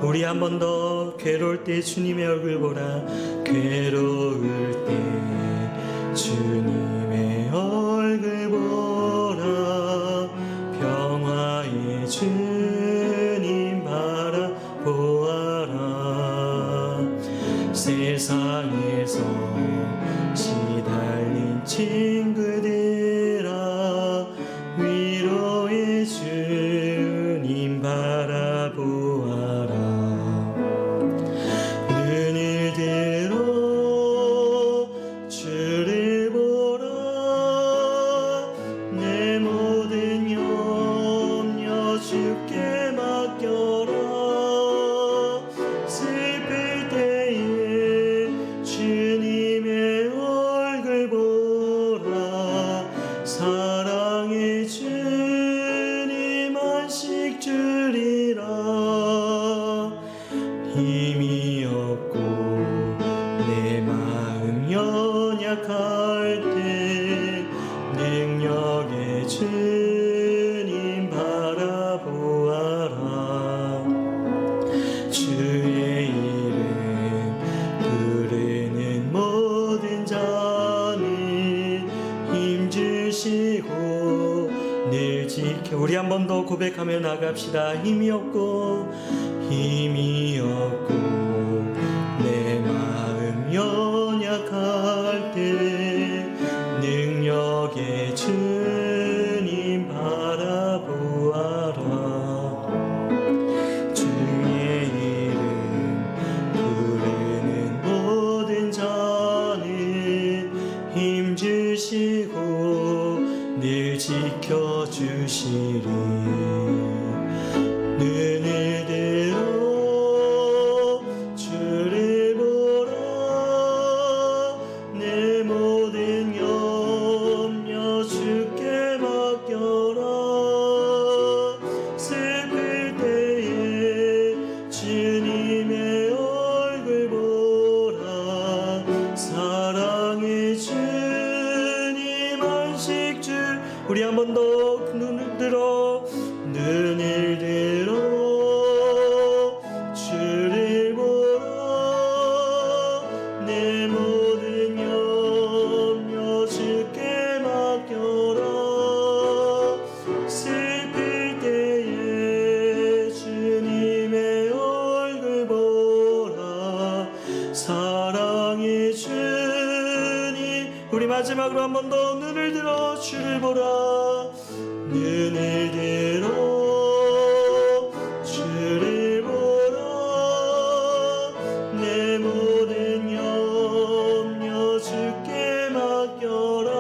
우리 한 번 더 괴로울 때 주님의 얼굴 보라. 괴로울 때 주님의 얼굴 보라. 평화의 주님 바라보아라. 세상에서 시달린 친구들아, 위로의 주님 바라보아라. 눈을 들어 주를 보라. 내 모든 염려 주께 맡겨라. 슬플 때에 주님의 얼굴 보라. 사랑의 주님 안식 주리라. 힘이 없고 내 마음 연약할 때 능력의 주님 바라보아라. 주의 이름 부르는 모든 자는 힘주시고 늘 지켜. 우리 한 번 더 고백하며 나갑시다. 힘이 없고 내 마음 연약할 때 능력의 주님 바라보아라. 주의 이름 부르는 모든 자는 힘주시고 늘 지켜주시리. 눈을 들어 주를 보라. 내 모든 염려 주께 맡겨라. 슬플 때에 주님의 얼굴 보라. 사랑의 주님 안식 주. 우리 한 번 더 눈을 들어 주를 보라. 내 모든 염려 주께 맡겨라. 슬플 때에 주님의 얼굴 보라. 사랑의 주님. 우리 마지막으로 한 번 더 눈을 들어 주를 보라. 눈을 들어 주를 보라. 내 모든 염려 주께 맡겨라.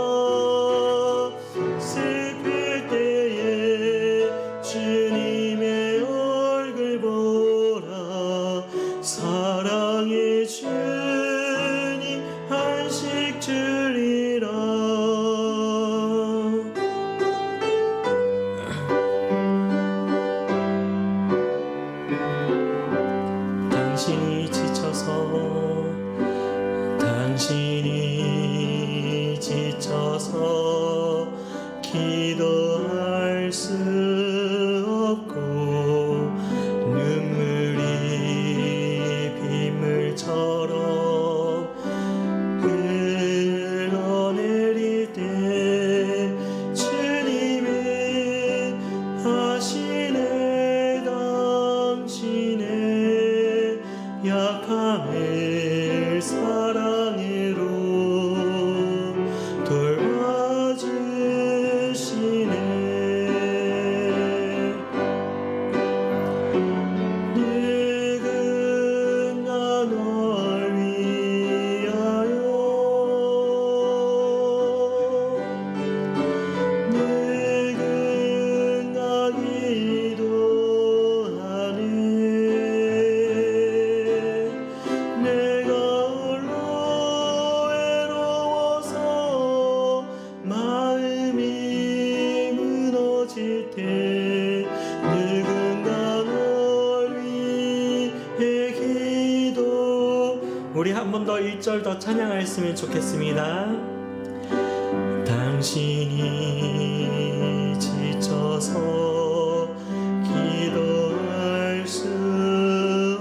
슬플 때에 주님의 얼굴 보라. 사랑의 주님 안식 주리라. 당신이 지쳐서 기도할 수 없고 눈물이 빗물처럼 흘러내릴 때 주님은 아시네. 당신의 약함을 사랑으로 돌봐주시네. 누군가 널 위하여 누군가 기도하네. 내가 홀로 외로워서 마음이 무너질 때 누군가 널 위해 기도. 우리 한 번 더 1절 더 찬양하였으면 좋겠습니다. 당신이 지쳐서 기도할 수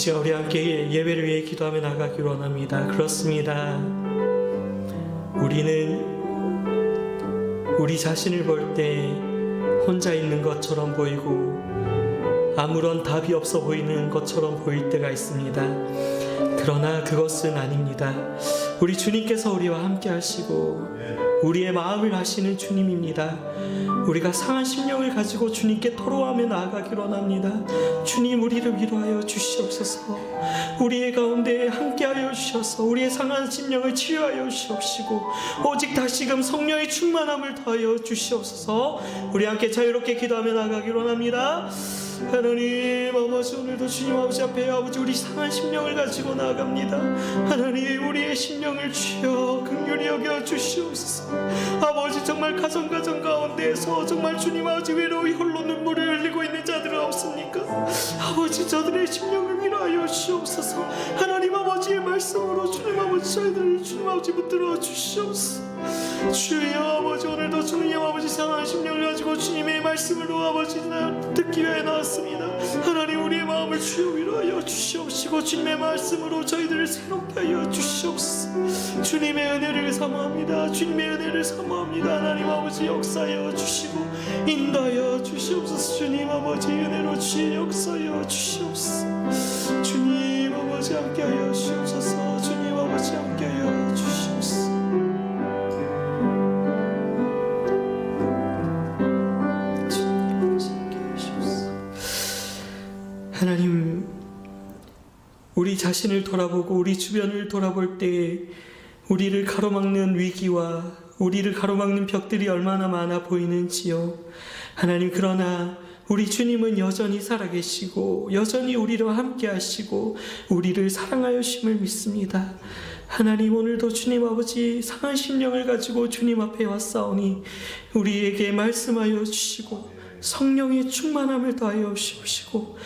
시간 우리 함께 예배를 위해 기도하며 나가기를 원합니다. 그렇습니다. 우리는 우리 자신을 볼 때 혼자 있는 것처럼 보이고 아무런 답이 없어 보이는 것처럼 보일 때가 있습니다. 그러나 그것은 아닙니다. 우리 주님께서 우리와 함께 하시고 우리의 마음을 아시는 주님입니다. 우리가 상한 심령을 가지고 주님께 토로하며 나아가기를 원합니다. 주님, 우리를 위로하여 주시옵소서. 우리의 가운데 함께하여 주셔서 우리의 상한 심령을 치유하여 주시옵시고 오직 다시금 성령의 충만함을 더하여 주시옵소서. 우리 함께 자유롭게 기도하며 나아가기를 원합니다. 하나님 아버지, 오늘도 주님 아버지 앞에 아버지 우리 상한 심령을 가지고 나아갑니다. 하나님, 우리의 심령을 주여 긍휼히 여겨 주시옵소서. 아버지, 정말 가정 가운데에서 정말 주님 아버지 외로이 홀로 눈물을 흘리고 있는 자들은 없습니까? 아버지, 저들의 심령을 위로하여 주시옵소서. 하나님 아버지의 말씀으로 주님 아버지 저희들을 주님 아버지 붙들어 주시옵소서. 주여 아버지, 오늘도 주님 아버지 상한 심령을 가지고 주님의 말씀으로 아버지 듣기 위해 나왔습니다. 하나님, 우리의 마음을 주여 위로하여 주시옵시고 주님의 말씀으로 저희들을 새롭게 하여 주시옵소서. 주님의 은혜를 사모합니다. 주님의 은혜를 사모합니다. 하나님 아버지, 역사하여 주시고 인도하여 주시옵소서. 주님 아버지, 은혜로 주의 역사하여 주시옵소서. 주님 아버지, 함께하여 주시옵소서. 주님 아버지, 함께하여 주시옵소서. 하나님, 우리 자신을 돌아보고 우리 주변을 돌아볼 때 우리를 가로막는 위기와 우리를 가로막는 벽들이 얼마나 많아 보이는지요. 하나님, 그러나 우리 주님은 여전히 살아계시고 여전히 우리와 함께 하시고 우리를 사랑하여 주심을 믿습니다. 하나님, 오늘도 주님 아버지 상한 심령을 가지고 주님 앞에 왔사오니 우리에게 말씀하여 주시고 성령의 충만함을 더하여 주시옵시고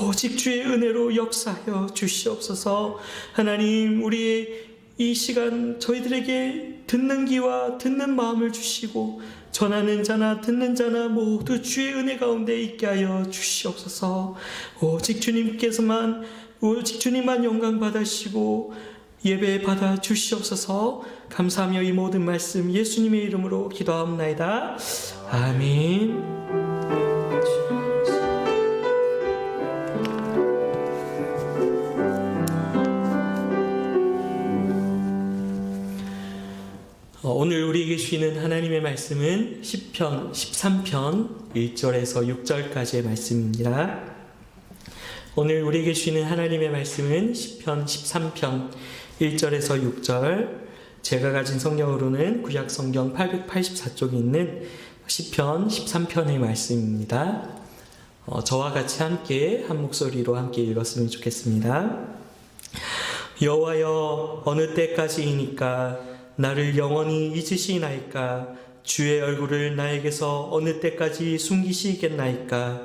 오직 주의 은혜로 역사하여 주시옵소서. 하나님, 우리의 이 시간 저희들에게 듣는 귀와 듣는 마음을 주시고 전하는 자나 듣는 자나 모두 주의 은혜 가운데 있게 하여 주시옵소서. 오직 주님만 영광 받으시고 예배 받아 주시옵소서. 감사하며 이 모든 말씀 예수님의 이름으로 기도하옵나이다. 아멘. 오늘 우리에게 주시는 하나님의 말씀은 시편 13편 1절에서 6절까지의 말씀입니다. 오늘 우리에게 주시는 하나님의 말씀은 시편 13편 1절에서 6절, 제가 가진 성경으로는 구약 성경 884쪽에 있는 시편 13편의 말씀입니다. 저와 같이 함께 한 목소리로 함께 읽었으면 좋겠습니다. 여호와여, 어느 때까지이니까 나를 영원히 잊으시나이까? 주의 얼굴을 나에게서 어느 때까지 숨기시겠나이까?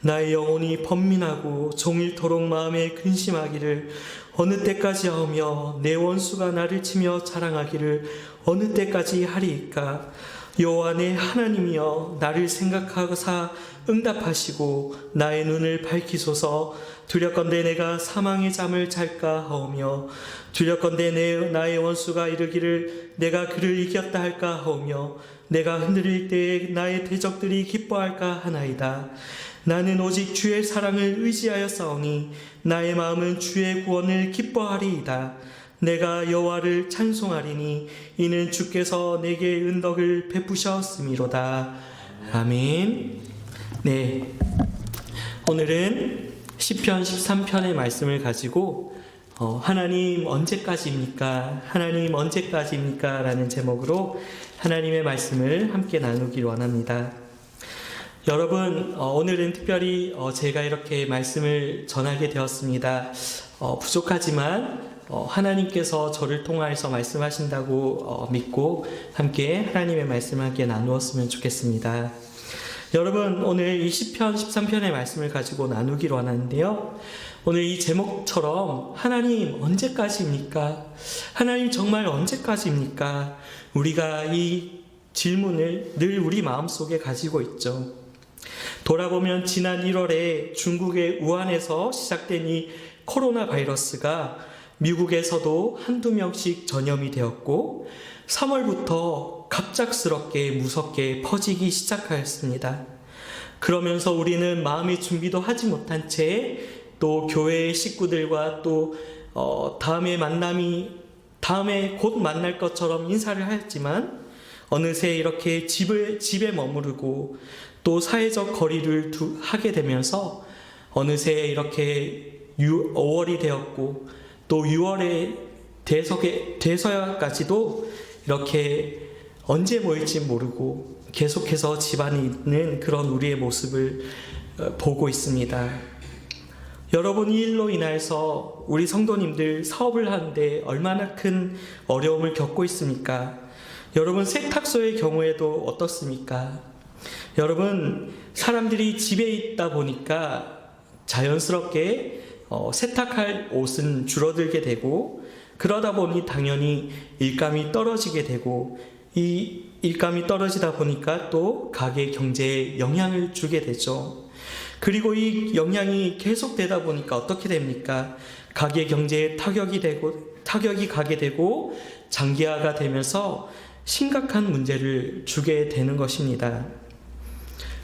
나의 영혼이 번민하고 종일토록 마음에 근심하기를 어느 때까지 하오며 내 원수가 나를 치며 자랑하기를 어느 때까지 하리이까? 여호와 내 하나님이여, 나를 생각하사 응답하시고 나의 눈을 밝히소서. 두렵건대 내가 사망의 잠을 잘까 하오며 두렵건대 나의 원수가 이르기를 내가 그를 이겼다 할까 하오며 내가 흔들릴 때에 나의 대적들이 기뻐할까 하나이다. 나는 오직 주의 사랑을 의지하여 싸우니 나의 마음은 주의 구원을 기뻐하리이다. 내가 여호와를 찬송하리니 이는 주께서 내게 은덕을 베푸셨음이로다. 아멘. 네, 오늘은 시편 13편의 말씀을 가지고 하나님 언제까지입니까? 하나님 언제까지입니까? 라는 제목으로 하나님의 말씀을 함께 나누길 원합니다. 여러분, 오늘은 특별히 제가 이렇게 말씀을 전하게 되었습니다. 부족하지만 하나님께서 저를 통하여서 말씀하신다고 믿고 함께 하나님의 말씀을 함께 나누었으면 좋겠습니다. 여러분, 오늘 이 시편 13편의 말씀을 가지고 나누기로 하는데요, 오늘 이 제목처럼 하나님 언제까지입니까? 하나님 정말 언제까지입니까? 우리가 이 질문을 늘 우리 마음속에 가지고 있죠. 돌아보면 지난 1월에 중국의 우한에서 시작된 이 코로나 바이러스가 미국에서도 한두 명씩 전염이 되었고 3월부터 갑작스럽게 무섭게 퍼지기 시작하였습니다. 그러면서 우리는 마음의 준비도 하지 못한 채 또 교회의 식구들과 또 다음에 곧 만날 것처럼 인사를 하였지만 어느새 이렇게 집에 머무르고 또 사회적 거리를 하게 되면서 어느새 이렇게 5월이 되었고 또 6월에 돼서야까지도 이렇게 언제 모일지 모르고 계속해서 집안에 있는 그런 우리의 모습을 보고 있습니다. 여러분, 이 일로 인해서 우리 성도님들 사업을 하는데 얼마나 큰 어려움을 겪고 있습니까? 여러분, 세탁소의 경우에도 어떻습니까? 여러분, 사람들이 집에 있다 보니까 자연스럽게 세탁할 옷은 줄어들게 되고 그러다 보니 당연히 일감이 떨어지게 되고 이 일감이 떨어지다 보니까 또 가게 경제에 영향을 주게 되죠. 그리고 이 영향이 계속되다 보니까 어떻게 됩니까? 가게 경제에 타격이 가게 되고 장기화가 되면서 심각한 문제를 주게 되는 것입니다.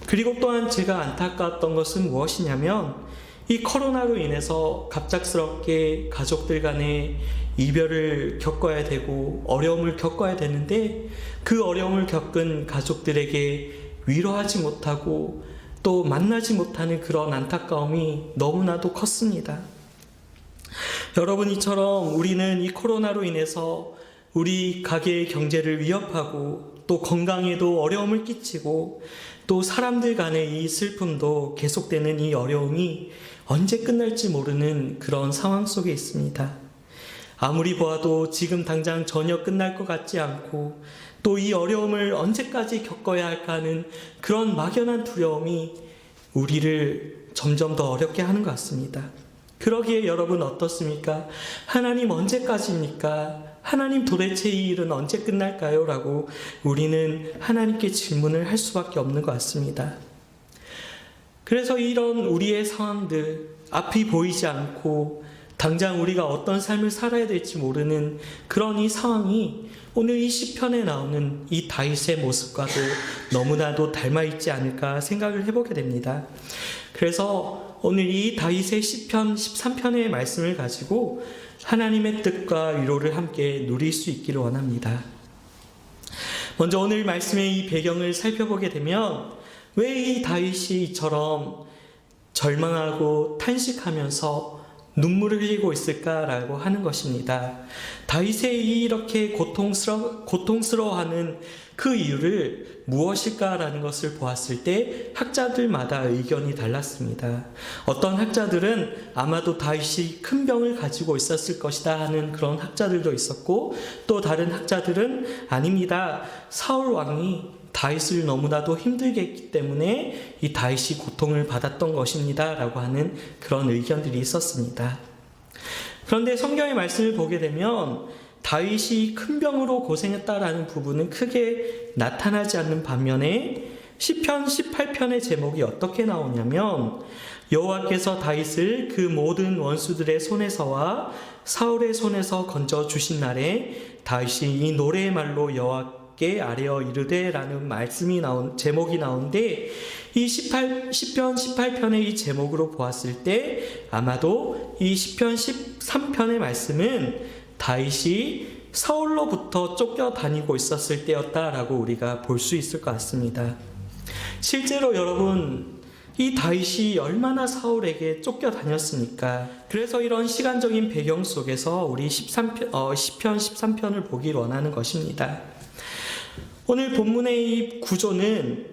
그리고 또한 제가 안타까웠던 것은 무엇이냐면 이 코로나로 인해서 갑작스럽게 가족들 간에 이별을 겪어야 되고 어려움을 겪어야 되는데 그 어려움을 겪은 가족들에게 위로하지 못하고 또 만나지 못하는 그런 안타까움이 너무나도 컸습니다. 여러분, 이처럼 우리는 이 코로나로 인해서 우리 가게의 경제를 위협하고 또 건강에도 어려움을 끼치고 또 사람들 간의 이 슬픔도 계속되는 이 어려움이 언제 끝날지 모르는 그런 상황 속에 있습니다. 아무리 보아도 지금 당장 전혀 끝날 것 같지 않고 또 이 어려움을 언제까지 겪어야 할까 하는 그런 막연한 두려움이 우리를 점점 더 어렵게 하는 것 같습니다. 그러기에 여러분 어떻습니까? 하나님 언제까지입니까? 하나님 도대체 이 일은 언제 끝날까요? 라고 우리는 하나님께 질문을 할 수밖에 없는 것 같습니다. 그래서 이런 우리의 상황들, 앞이 보이지 않고 당장 우리가 어떤 삶을 살아야 될지 모르는 그런 이 상황이 오늘 이 시편에 나오는 이 다윗의 모습과도 너무나도 닮아있지 않을까 생각을 해보게 됩니다. 그래서 오늘 이 다윗의 시편 13편의 말씀을 가지고 하나님의 뜻과 위로를 함께 누릴 수 있기를 원합니다. 먼저 오늘 말씀의 이 배경을 살펴보게 되면 왜 이 다윗이 이처럼 절망하고 탄식하면서 눈물을 흘리고 있을까라고 하는 것입니다. 다윗이 이렇게 고통스러워하는 그 이유를 무엇일까라는 것을 보았을 때 학자들마다 의견이 달랐습니다. 어떤 학자들은 아마도 다윗이 큰 병을 가지고 있었을 것이다 하는 그런 학자들도 있었고 또 다른 학자들은 아닙니다. 사울 왕이 다윗을 너무나도 힘들게 했기 때문에 이 다윗이 고통을 받았던 것입니다 라고 하는 그런 의견들이 있었습니다. 그런데 성경의 말씀을 보게 되면 다윗이 큰 병으로 고생했다라는 부분은 크게 나타나지 않는 반면에 시편 18편의 제목이 어떻게 나오냐면 여호와께서 다윗을 그 모든 원수들의 손에서와 사울의 손에서 건져 주신 날에 다윗이 이 노래의 말로 여호와께 아뢰어 이르되 라는 제목이 나오는데 이 시편 18편의 이 제목으로 보았을 때 아마도 이 시편 13편의 말씀은 다윗이 사울로부터 쫓겨다니고 있었을 때였다라고 우리가 볼 수 있을 것 같습니다. 실제로 여러분, 이 다윗이 얼마나 사울에게 쫓겨다녔습니까? 그래서 이런 시간적인 배경 속에서 우리 시편 13편을 보길 원하는 것입니다. 오늘 본문의 이 구조는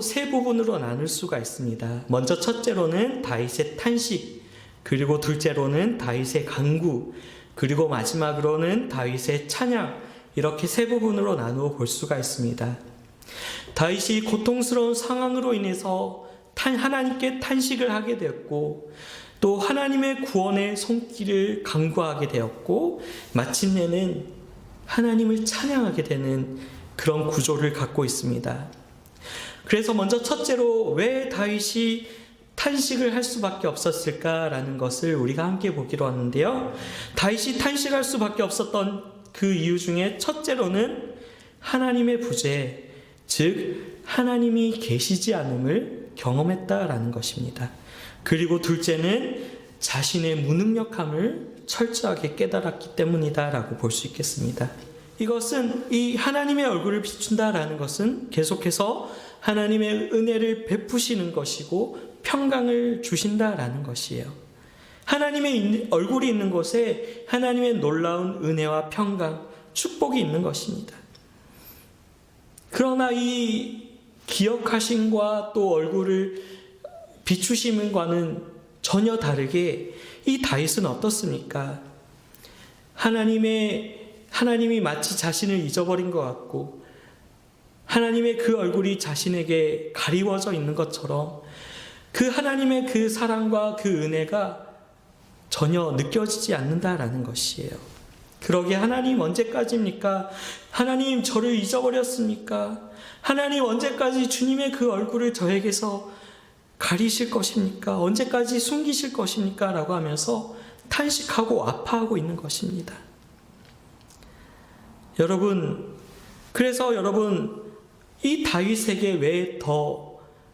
세 부분으로 나눌 수가 있습니다. 먼저 첫째로는 다윗의 탄식, 그리고 둘째로는 다윗의 간구, 그리고 마지막으로는 다윗의 찬양, 이렇게 세 부분으로 나누어 볼 수가 있습니다. 다윗이 고통스러운 상황으로 인해서 하나님께 탄식을 하게 되었고 또 하나님의 구원의 손길을 간구하게 되었고 마침내는 하나님을 찬양하게 되는 그런 구조를 갖고 있습니다. 그래서 먼저 첫째로 왜 다윗이 탄식을 할 수밖에 없었을까라는 것을 우리가 함께 보기로 하는데요. 다윗이 탄식할 수밖에 없었던 그 이유 중에 첫째로는 하나님의 부재, 즉 하나님이 계시지 않음을 경험했다라는 것입니다. 그리고 둘째는 자신의 무능력함을 철저하게 깨달았기 때문이다라고 볼 수 있겠습니다. 이것은 이 하나님의 얼굴을 비춘다라는 것은 계속해서 하나님의 은혜를 베푸시는 것이고 평강을 주신다라는 것이에요. 하나님의 얼굴이 있는 곳에 하나님의 놀라운 은혜와 평강, 축복이 있는 것입니다. 그러나 이 기억하심과 또 얼굴을 비추심과는 전혀 다르게 이 다윗은 어떻습니까? 하나님이 마치 자신을 잊어버린 것 같고 하나님의 그 얼굴이 자신에게 가리워져 있는 것처럼 그 하나님의 그 사랑과 그 은혜가 전혀 느껴지지 않는다라는 것이에요. 그러게 하나님 언제까지입니까? 하나님 저를 잊어버렸습니까? 하나님 언제까지 주님의 그 얼굴을 저에게서 가리실 것입니까? 언제까지 숨기실 것입니까? 라고 하면서 탄식하고 아파하고 있는 것입니다. 그래서 여러분, 이 다윗에게 왜 더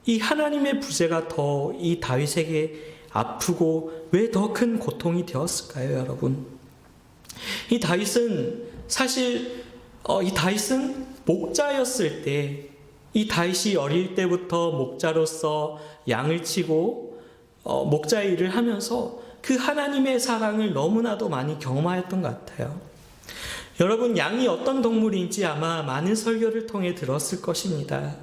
이 하나님의 부재가 더 이 다윗에게 아프고 왜 더 큰 고통이 되었을까요, 여러분? 이 다윗은 사실 이 다윗은 목자였을 때, 이 다윗이 어릴 때부터 목자로서 양을 치고 목자의 일을 하면서 그 하나님의 사랑을 너무나도 많이 경험하였던 것 같아요. 여러분, 양이 어떤 동물인지 아마 많은 설교를 통해 들었을 것입니다.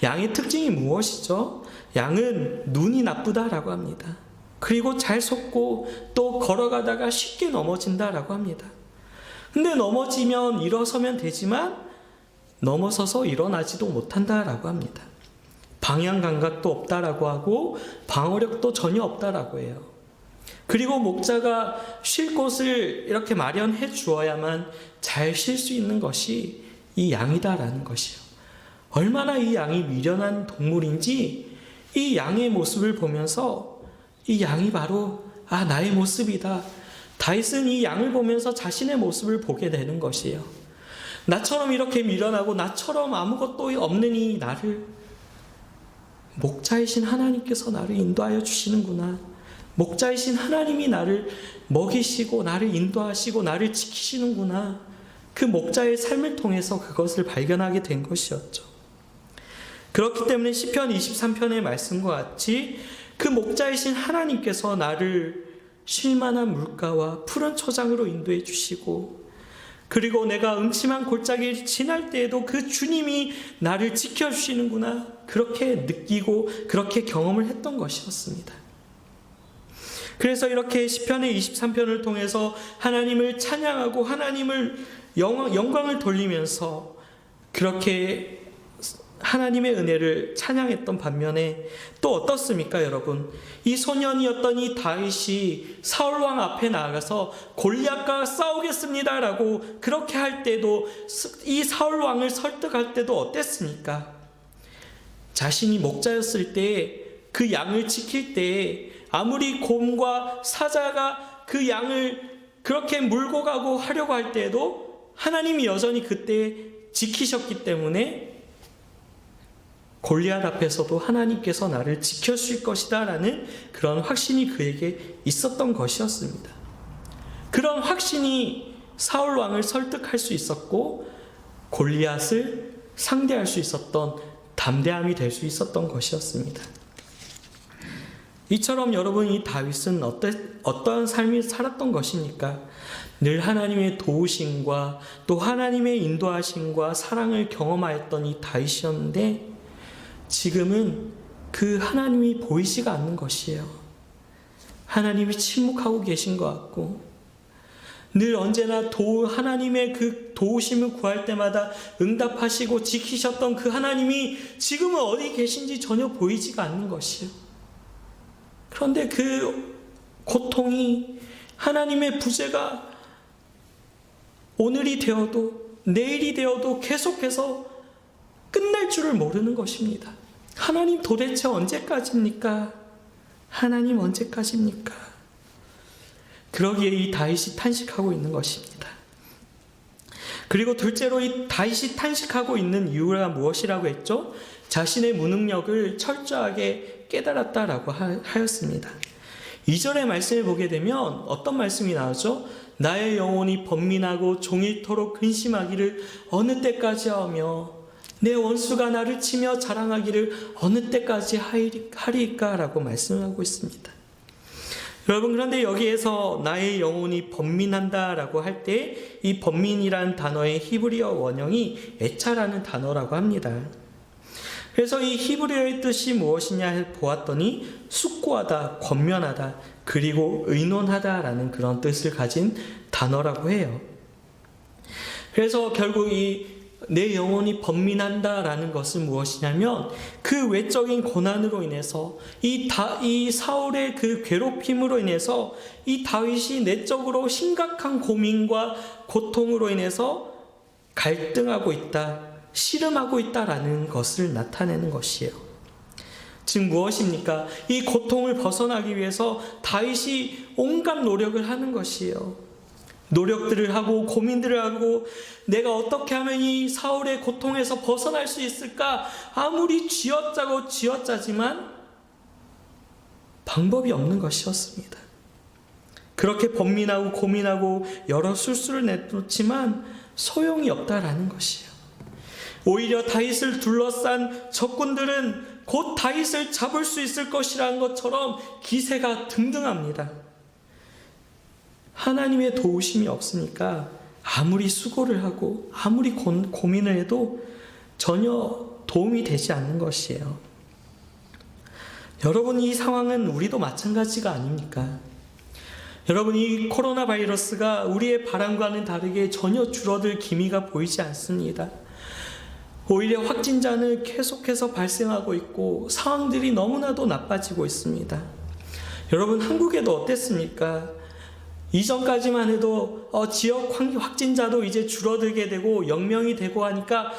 양의 특징이 무엇이죠? 양은 눈이 나쁘다라고 합니다. 그리고 잘 속고 또 걸어가다가 쉽게 넘어진다라고 합니다. 근데 넘어지면 일어서면 되지만 넘어서서 일어나지도 못한다라고 합니다. 방향 감각도 없다라고 하고 방어력도 전혀 없다라고 해요. 그리고 목자가 쉴 곳을 이렇게 마련해 주어야만 잘 쉴 수 있는 것이 이 양이다라는 것이요. 얼마나 이 양이 미련한 동물인지 이 양의 모습을 보면서 이 양이 바로 나의 모습이다. 다윗은 이 양을 보면서 자신의 모습을 보게 되는 것이에요. 나처럼 이렇게 미련하고 나처럼 아무것도 없는 이 나를 목자이신 하나님께서 나를 인도하여 주시는구나. 목자이신 하나님이 나를 먹이시고 나를 인도하시고 나를 지키시는구나. 그 목자의 삶을 통해서 그것을 발견하게 된 것이었죠. 그렇기 때문에 시편 23편의 말씀과 같이 그 목자이신 하나님께서 나를 쉴만한 물가와 푸른 초장으로 인도해 주시고, 그리고 내가 음침한 골짜기를 지날 때에도 그 주님이 나를 지켜주시는구나, 그렇게 느끼고 그렇게 경험을 했던 것이었습니다. 그래서 이렇게 시편의 23편을 통해서 하나님을 찬양하고 하나님을 영광을 돌리면서 그렇게 하나님의 은혜를 찬양했던 반면에 또 어떻습니까, 여러분? 이 소년이었던 이 다윗이 사울왕 앞에 나아가서 골리앗과 싸우겠습니다라고 그렇게 할 때도, 이 사울왕을 설득할 때도 어땠습니까? 자신이 목자였을 때, 그 양을 지킬 때 아무리 곰과 사자가 그 양을 그렇게 물고 가고 하려고 할 때에도 하나님이 여전히 그때 지키셨기 때문에 골리앗 앞에서도 하나님께서 나를 지켜주실 것이다 라는 그런 확신이 그에게 있었던 것이었습니다. 그런 확신이 사울 왕을 설득할 수 있었고 골리앗을 상대할 수 있었던 담대함이 될 수 있었던 것이었습니다. 이처럼 여러분, 이 다윗은 어떠한 삶을 살았던 것입니까? 늘 하나님의 도우심과 또 하나님의 인도하심과 사랑을 경험하였던 이 다윗이었는데 지금은 그 하나님이 보이지가 않는 것이에요. 하나님이 침묵하고 계신 것 같고 늘 언제나 하나님의 그 도우심을 구할 때마다 응답하시고 지키셨던 그 하나님이 지금은 어디 계신지 전혀 보이지가 않는 것이에요. 그런데 그 고통이, 하나님의 부재가 오늘이 되어도 내일이 되어도 계속해서 끝날 줄을 모르는 것입니다. 하나님 도대체 언제까지입니까? 하나님 언제까지입니까? 그러기에 이 다윗이 탄식하고 있는 것입니다. 그리고 둘째로 이 다윗이 탄식하고 있는 이유가 무엇이라고 했죠? 자신의 무능력을 철저하게 깨달았다라고 하였습니다. 2절의 말씀을 보게 되면 어떤 말씀이 나오죠? 나의 영혼이 번민하고 종일토록 근심하기를 어느 때까지 하며 내 원수가 나를 치며 자랑하기를 어느 때까지 하리까? 라고 말씀을 하고 있습니다. 여러분, 그런데 여기에서 나의 영혼이 번민한다 라고 할 때 이 번민이란 단어의 히브리어 원형이 애차라는 단어라고 합니다. 그래서 이 히브리어의 뜻이 무엇이냐 보았더니 숙고하다, 권면하다, 그리고 의논하다 라는 그런 뜻을 가진 단어라고 해요. 그래서 결국 이 내 영혼이 번민한다 라는 것은 무엇이냐면 그 외적인 고난으로 인해서 이 사울의 그 괴롭힘으로 인해서 이 다윗이 내적으로 심각한 고민과 고통으로 인해서 갈등하고 있다, 씨름하고 있다라는 것을 나타내는 것이에요. 즉 무엇입니까? 이 고통을 벗어나기 위해서 다윗이 온갖 노력을 하는 것이에요. 노력들을 하고 고민들을 하고 내가 어떻게 하면 이 사울의 고통에서 벗어날 수 있을까? 아무리 쥐어짜고 쥐어짜지만 방법이 없는 것이었습니다. 그렇게 번민하고 고민하고 여러 술수를 내놓지만 소용이 없다라는 것이에요. 오히려 다윗을 둘러싼 적군들은 곧 다윗을 잡을 수 있을 것이라는 것처럼 기세가 등등합니다. 하나님의 도우심이 없으니까 아무리 수고를 하고 아무리 고민을 해도 전혀 도움이 되지 않는 것이에요. 여러분, 이 상황은 우리도 마찬가지가 아닙니까? 여러분, 이 코로나 바이러스가 우리의 바람과는 다르게 전혀 줄어들 기미가 보이지 않습니다. 오히려 확진자는 계속해서 발생하고 있고 상황들이 너무나도 나빠지고 있습니다. 여러분, 한국에도 어땠습니까? 이전까지만 해도 지역 확진자도 이제 줄어들게 되고 0명이 되고 하니까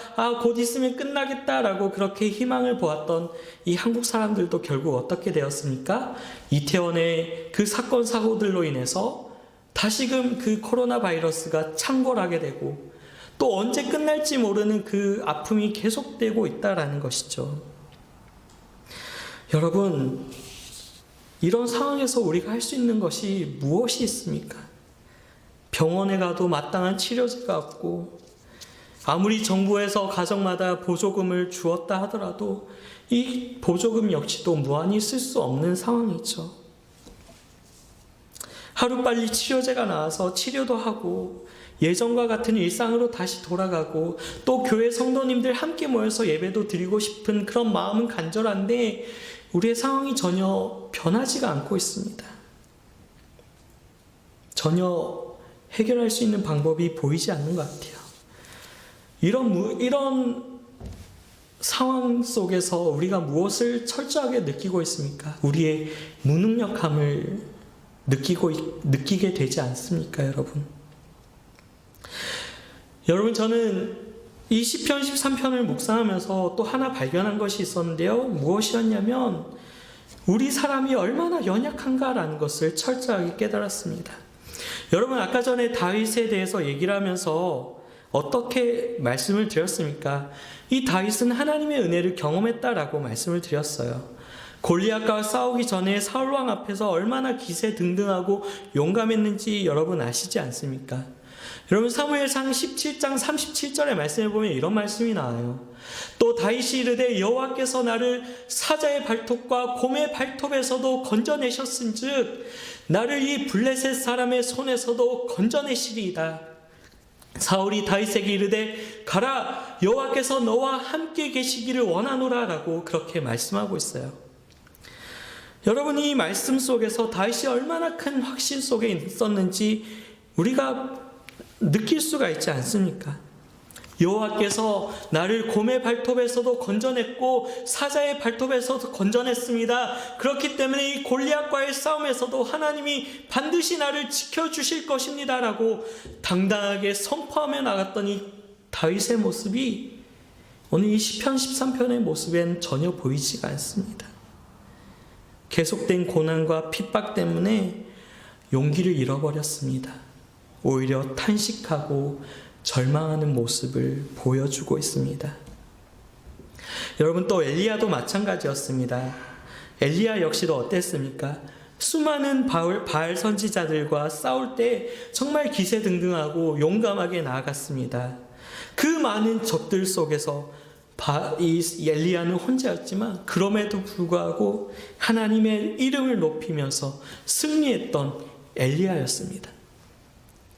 곧 있으면 끝나겠다라고 그렇게 희망을 보았던 이 한국 사람들도 결국 어떻게 되었습니까? 이태원의 그 사건 사고들로 인해서 다시금 그 코로나 바이러스가 창궐하게 되고 또 언제 끝날지 모르는 그 아픔이 계속되고 있다라는 것이죠. 여러분, 이런 상황에서 우리가 할 수 있는 것이 무엇이 있습니까? 병원에 가도 마땅한 치료제가 없고 아무리 정부에서 가정마다 보조금을 주었다 하더라도 이 보조금 역시도 무한히 쓸 수 없는 상황이죠. 하루빨리 치료제가 나와서 치료도 하고 예전과 같은 일상으로 다시 돌아가고 또 교회 성도님들 함께 모여서 예배도 드리고 싶은 그런 마음은 간절한데 우리의 상황이 전혀 변하지가 않고 있습니다. 전혀 해결할 수 있는 방법이 보이지 않는 것 같아요. 이런 상황 속에서 우리가 무엇을 철저하게 느끼고 있습니까? 우리의 무능력함을 느끼게 되지 않습니까, 여러분? 여러분, 저는 이 시편 13편을 묵상하면서 또 하나 발견한 것이 있었는데요. 무엇이었냐면 우리 사람이 얼마나 연약한가라는 것을 철저하게 깨달았습니다. 여러분, 아까 전에 다윗에 대해서 얘기를 하면서 어떻게 말씀을 드렸습니까? 이 다윗은 하나님의 은혜를 경험했다라고 말씀을 드렸어요. 골리앗과 싸우기 전에 사울왕 앞에서 얼마나 기세등등하고 용감했는지 여러분 아시지 않습니까? 여러분, 사무엘상 17장 37절의 말씀을 보면 이런 말씀이 나와요. 또 다윗이 이르되 여호와께서 나를 사자의 발톱과 곰의 발톱에서도 건져내셨은즉 나를 이 블레셋 사람의 손에서도 건져내시리이다. 사울이 다윗에게 이르되 가라, 여호와께서 너와 함께 계시기를 원하노라 라고 그렇게 말씀하고 있어요. 여러분, 이 말씀 속에서 다윗이 얼마나 큰 확신 속에 있었는지 우리가 느낄 수가 있지 않습니까? 여호와께서 나를 곰의 발톱에서도 건져냈고 사자의 발톱에서도 건져냈습니다. 그렇기 때문에 이 골리앗과의 싸움에서도 하나님이 반드시 나를 지켜주실 것입니다 라고 당당하게 선포하며 나갔던 이 다윗의 모습이 오늘 이 시편 13편의 모습엔 전혀 보이지가 않습니다. 계속된 고난과 핍박 때문에 용기를 잃어버렸습니다. 오히려 탄식하고 절망하는 모습을 보여주고 있습니다. 여러분, 또 엘리야도 마찬가지였습니다. 엘리야 역시도 어땠습니까? 수많은 바알 선지자들과 싸울 때 정말 기세등등하고 용감하게 나아갔습니다. 그 많은 적들 속에서 이 엘리야는 혼자였지만 그럼에도 불구하고 하나님의 이름을 높이면서 승리했던 엘리야였습니다.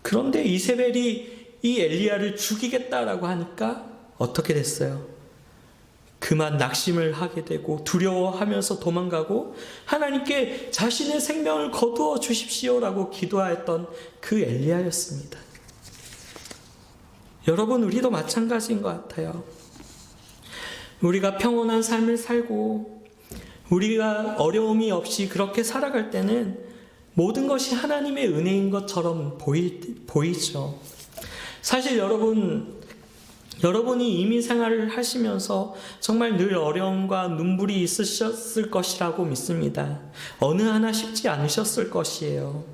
그런데 이세벨이 이 엘리야를 죽이겠다라고 하니까 어떻게 됐어요? 그만 낙심을 하게 되고 두려워하면서 도망가고 하나님께 자신의 생명을 거두어 주십시오라고 기도하였던 그 엘리야였습니다. 여러분, 우리도 마찬가지인 것 같아요. 우리가 평온한 삶을 살고 우리가 어려움이 없이 그렇게 살아갈 때는 모든 것이 하나님의 은혜인 것처럼 보이죠. 사실 여러분이 이민 생활을 하시면서 정말 늘 어려움과 눈물이 있으셨을 것이라고 믿습니다. 어느 하나 쉽지 않으셨을 것이에요.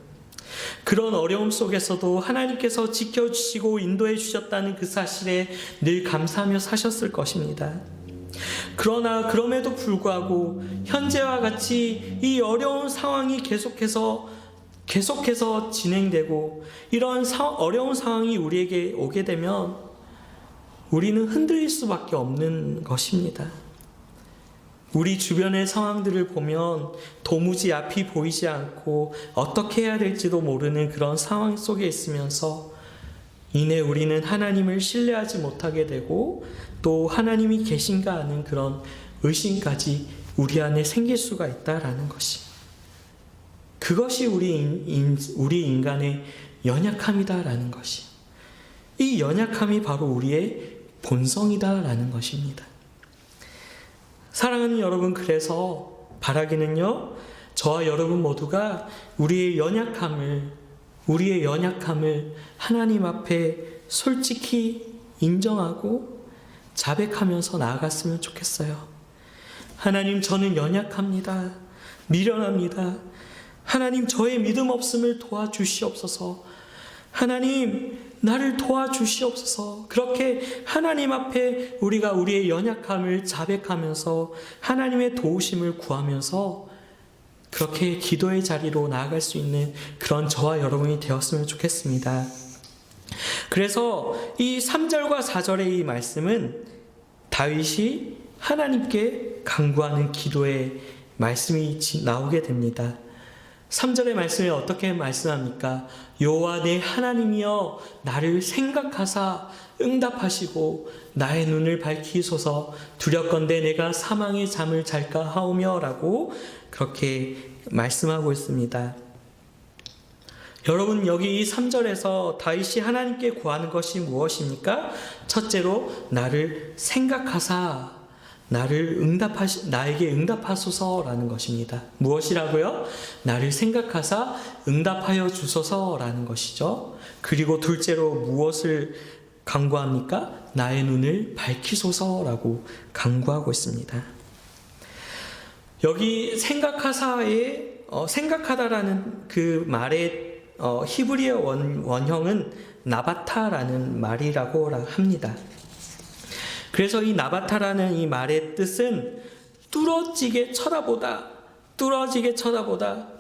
그런 어려움 속에서도 하나님께서 지켜주시고 인도해 주셨다는 그 사실에 늘 감사하며 사셨을 것입니다. 그러나 그럼에도 불구하고 현재와 같이 이 어려운 상황이 계속해서 진행되고 이런 어려운 상황이 우리에게 오게 되면 우리는 흔들릴 수밖에 없는 것입니다. 우리 주변의 상황들을 보면 도무지 앞이 보이지 않고 어떻게 해야 될지도 모르는 그런 상황 속에 있으면서 이내 우리는 하나님을 신뢰하지 못하게 되고 또 하나님이 계신가 하는 그런 의심까지 우리 안에 생길 수가 있다라는 것이, 그것이 우리 인간의 연약함이다라는 것이, 이 연약함이 바로 우리의 본성이다라는 것입니다. 사랑하는 여러분, 그래서 바라기는요, 저와 여러분 모두가 우리의 연약함을 하나님 앞에 솔직히 인정하고 자백하면서 나아갔으면 좋겠어요. 하나님, 저는 연약합니다. 미련합니다. 하나님, 저의 믿음 없음을 도와주시옵소서. 하나님, 나를 도와주시옵소서. 그렇게 하나님 앞에 우리가 우리의 연약함을 자백하면서 하나님의 도우심을 구하면서 그렇게 기도의 자리로 나아갈 수 있는 그런 저와 여러분이 되었으면 좋겠습니다. 그래서 이 3절과 4절의 이 말씀은 다윗이 하나님께 간구하는 기도의 말씀이 나오게 됩니다. 3절의 말씀에 어떻게 말씀합니까? 여호와 내 하나님이여 나를 생각하사 응답하시고 나의 눈을 밝히소서. 두렵건대 내가 사망의 잠을 잘까 하오며 라고 그렇게 말씀하고 있습니다. 여러분, 여기 이 3절에서 다윗이 하나님께 구하는 것이 무엇입니까? 첫째로 나를 생각하사 나에게 응답하소서라는 것입니다. 무엇이라고요? 나를 생각하사 응답하여 주소서라는 것이죠. 그리고 둘째로 무엇을 간구합니까? 나의 눈을 밝히소서라고 간구하고 있습니다. 여기 생각하다라는 그 말의 히브리어 원형은 나바타라는 말이라고 합니다. 그래서 이 나바타라는 이 말의 뜻은 뚫어지게 쳐다보다,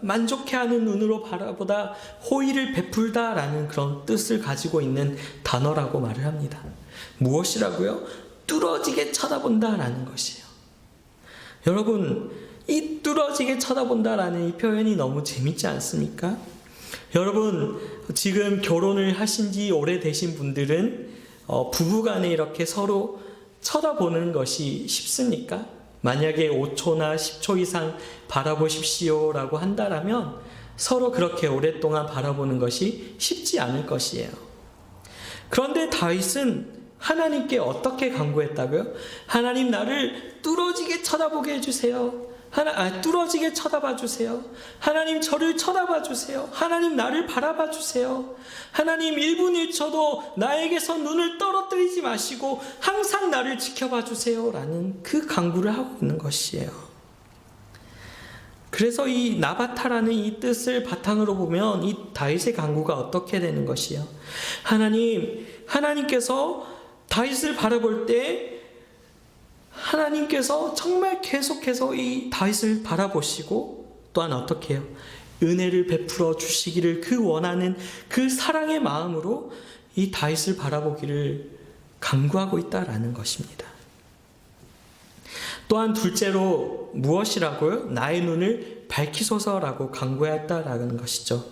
만족해하는 눈으로 바라보다, 호의를 베풀다라는 그런 뜻을 가지고 있는 단어라고 말을 합니다. 무엇이라고요? 뚫어지게 쳐다본다라는 것이에요. 여러분, 이 뚫어지게 쳐다본다라는 이 표현이 너무 재밌지 않습니까? 여러분, 지금 결혼을 하신 지 오래되신 분들은 부부간에 이렇게 서로 쳐다보는 것이 쉽습니까? 만약에 5초나 10초 이상 바라보십시오 라고 한다면 서로 그렇게 오랫동안 바라보는 것이 쉽지 않을 것이에요. 그런데 다윗은 하나님께 어떻게 간구했다고요? 하나님, 나를 뚫어지게 쳐다보게 해주세요. 뚫어지게 쳐다봐 주세요. 하나님, 저를 쳐다봐 주세요. 하나님, 나를 바라봐 주세요. 하나님, 1분 1초도 나에게서 눈을 떨어뜨리지 마시고 항상 나를 지켜봐 주세요 라는 그 간구를 하고 있는 것이에요. 그래서 이 나바타라는 이 뜻을 바탕으로 보면 이 다윗의 간구가 어떻게 되는 것이요? 하나님께서 다윗을 바라볼 때 하나님께서 정말 계속해서 이 다윗을 바라보시고 또한 어떻게 해요? 은혜를 베풀어 주시기를 그 원하는 그 사랑의 마음으로 이 다윗을 바라보기를 간구하고 있다라는 것입니다. 또한 둘째로 무엇이라고요? 나의 눈을 밝히소서라고 간구했다라는 것이죠.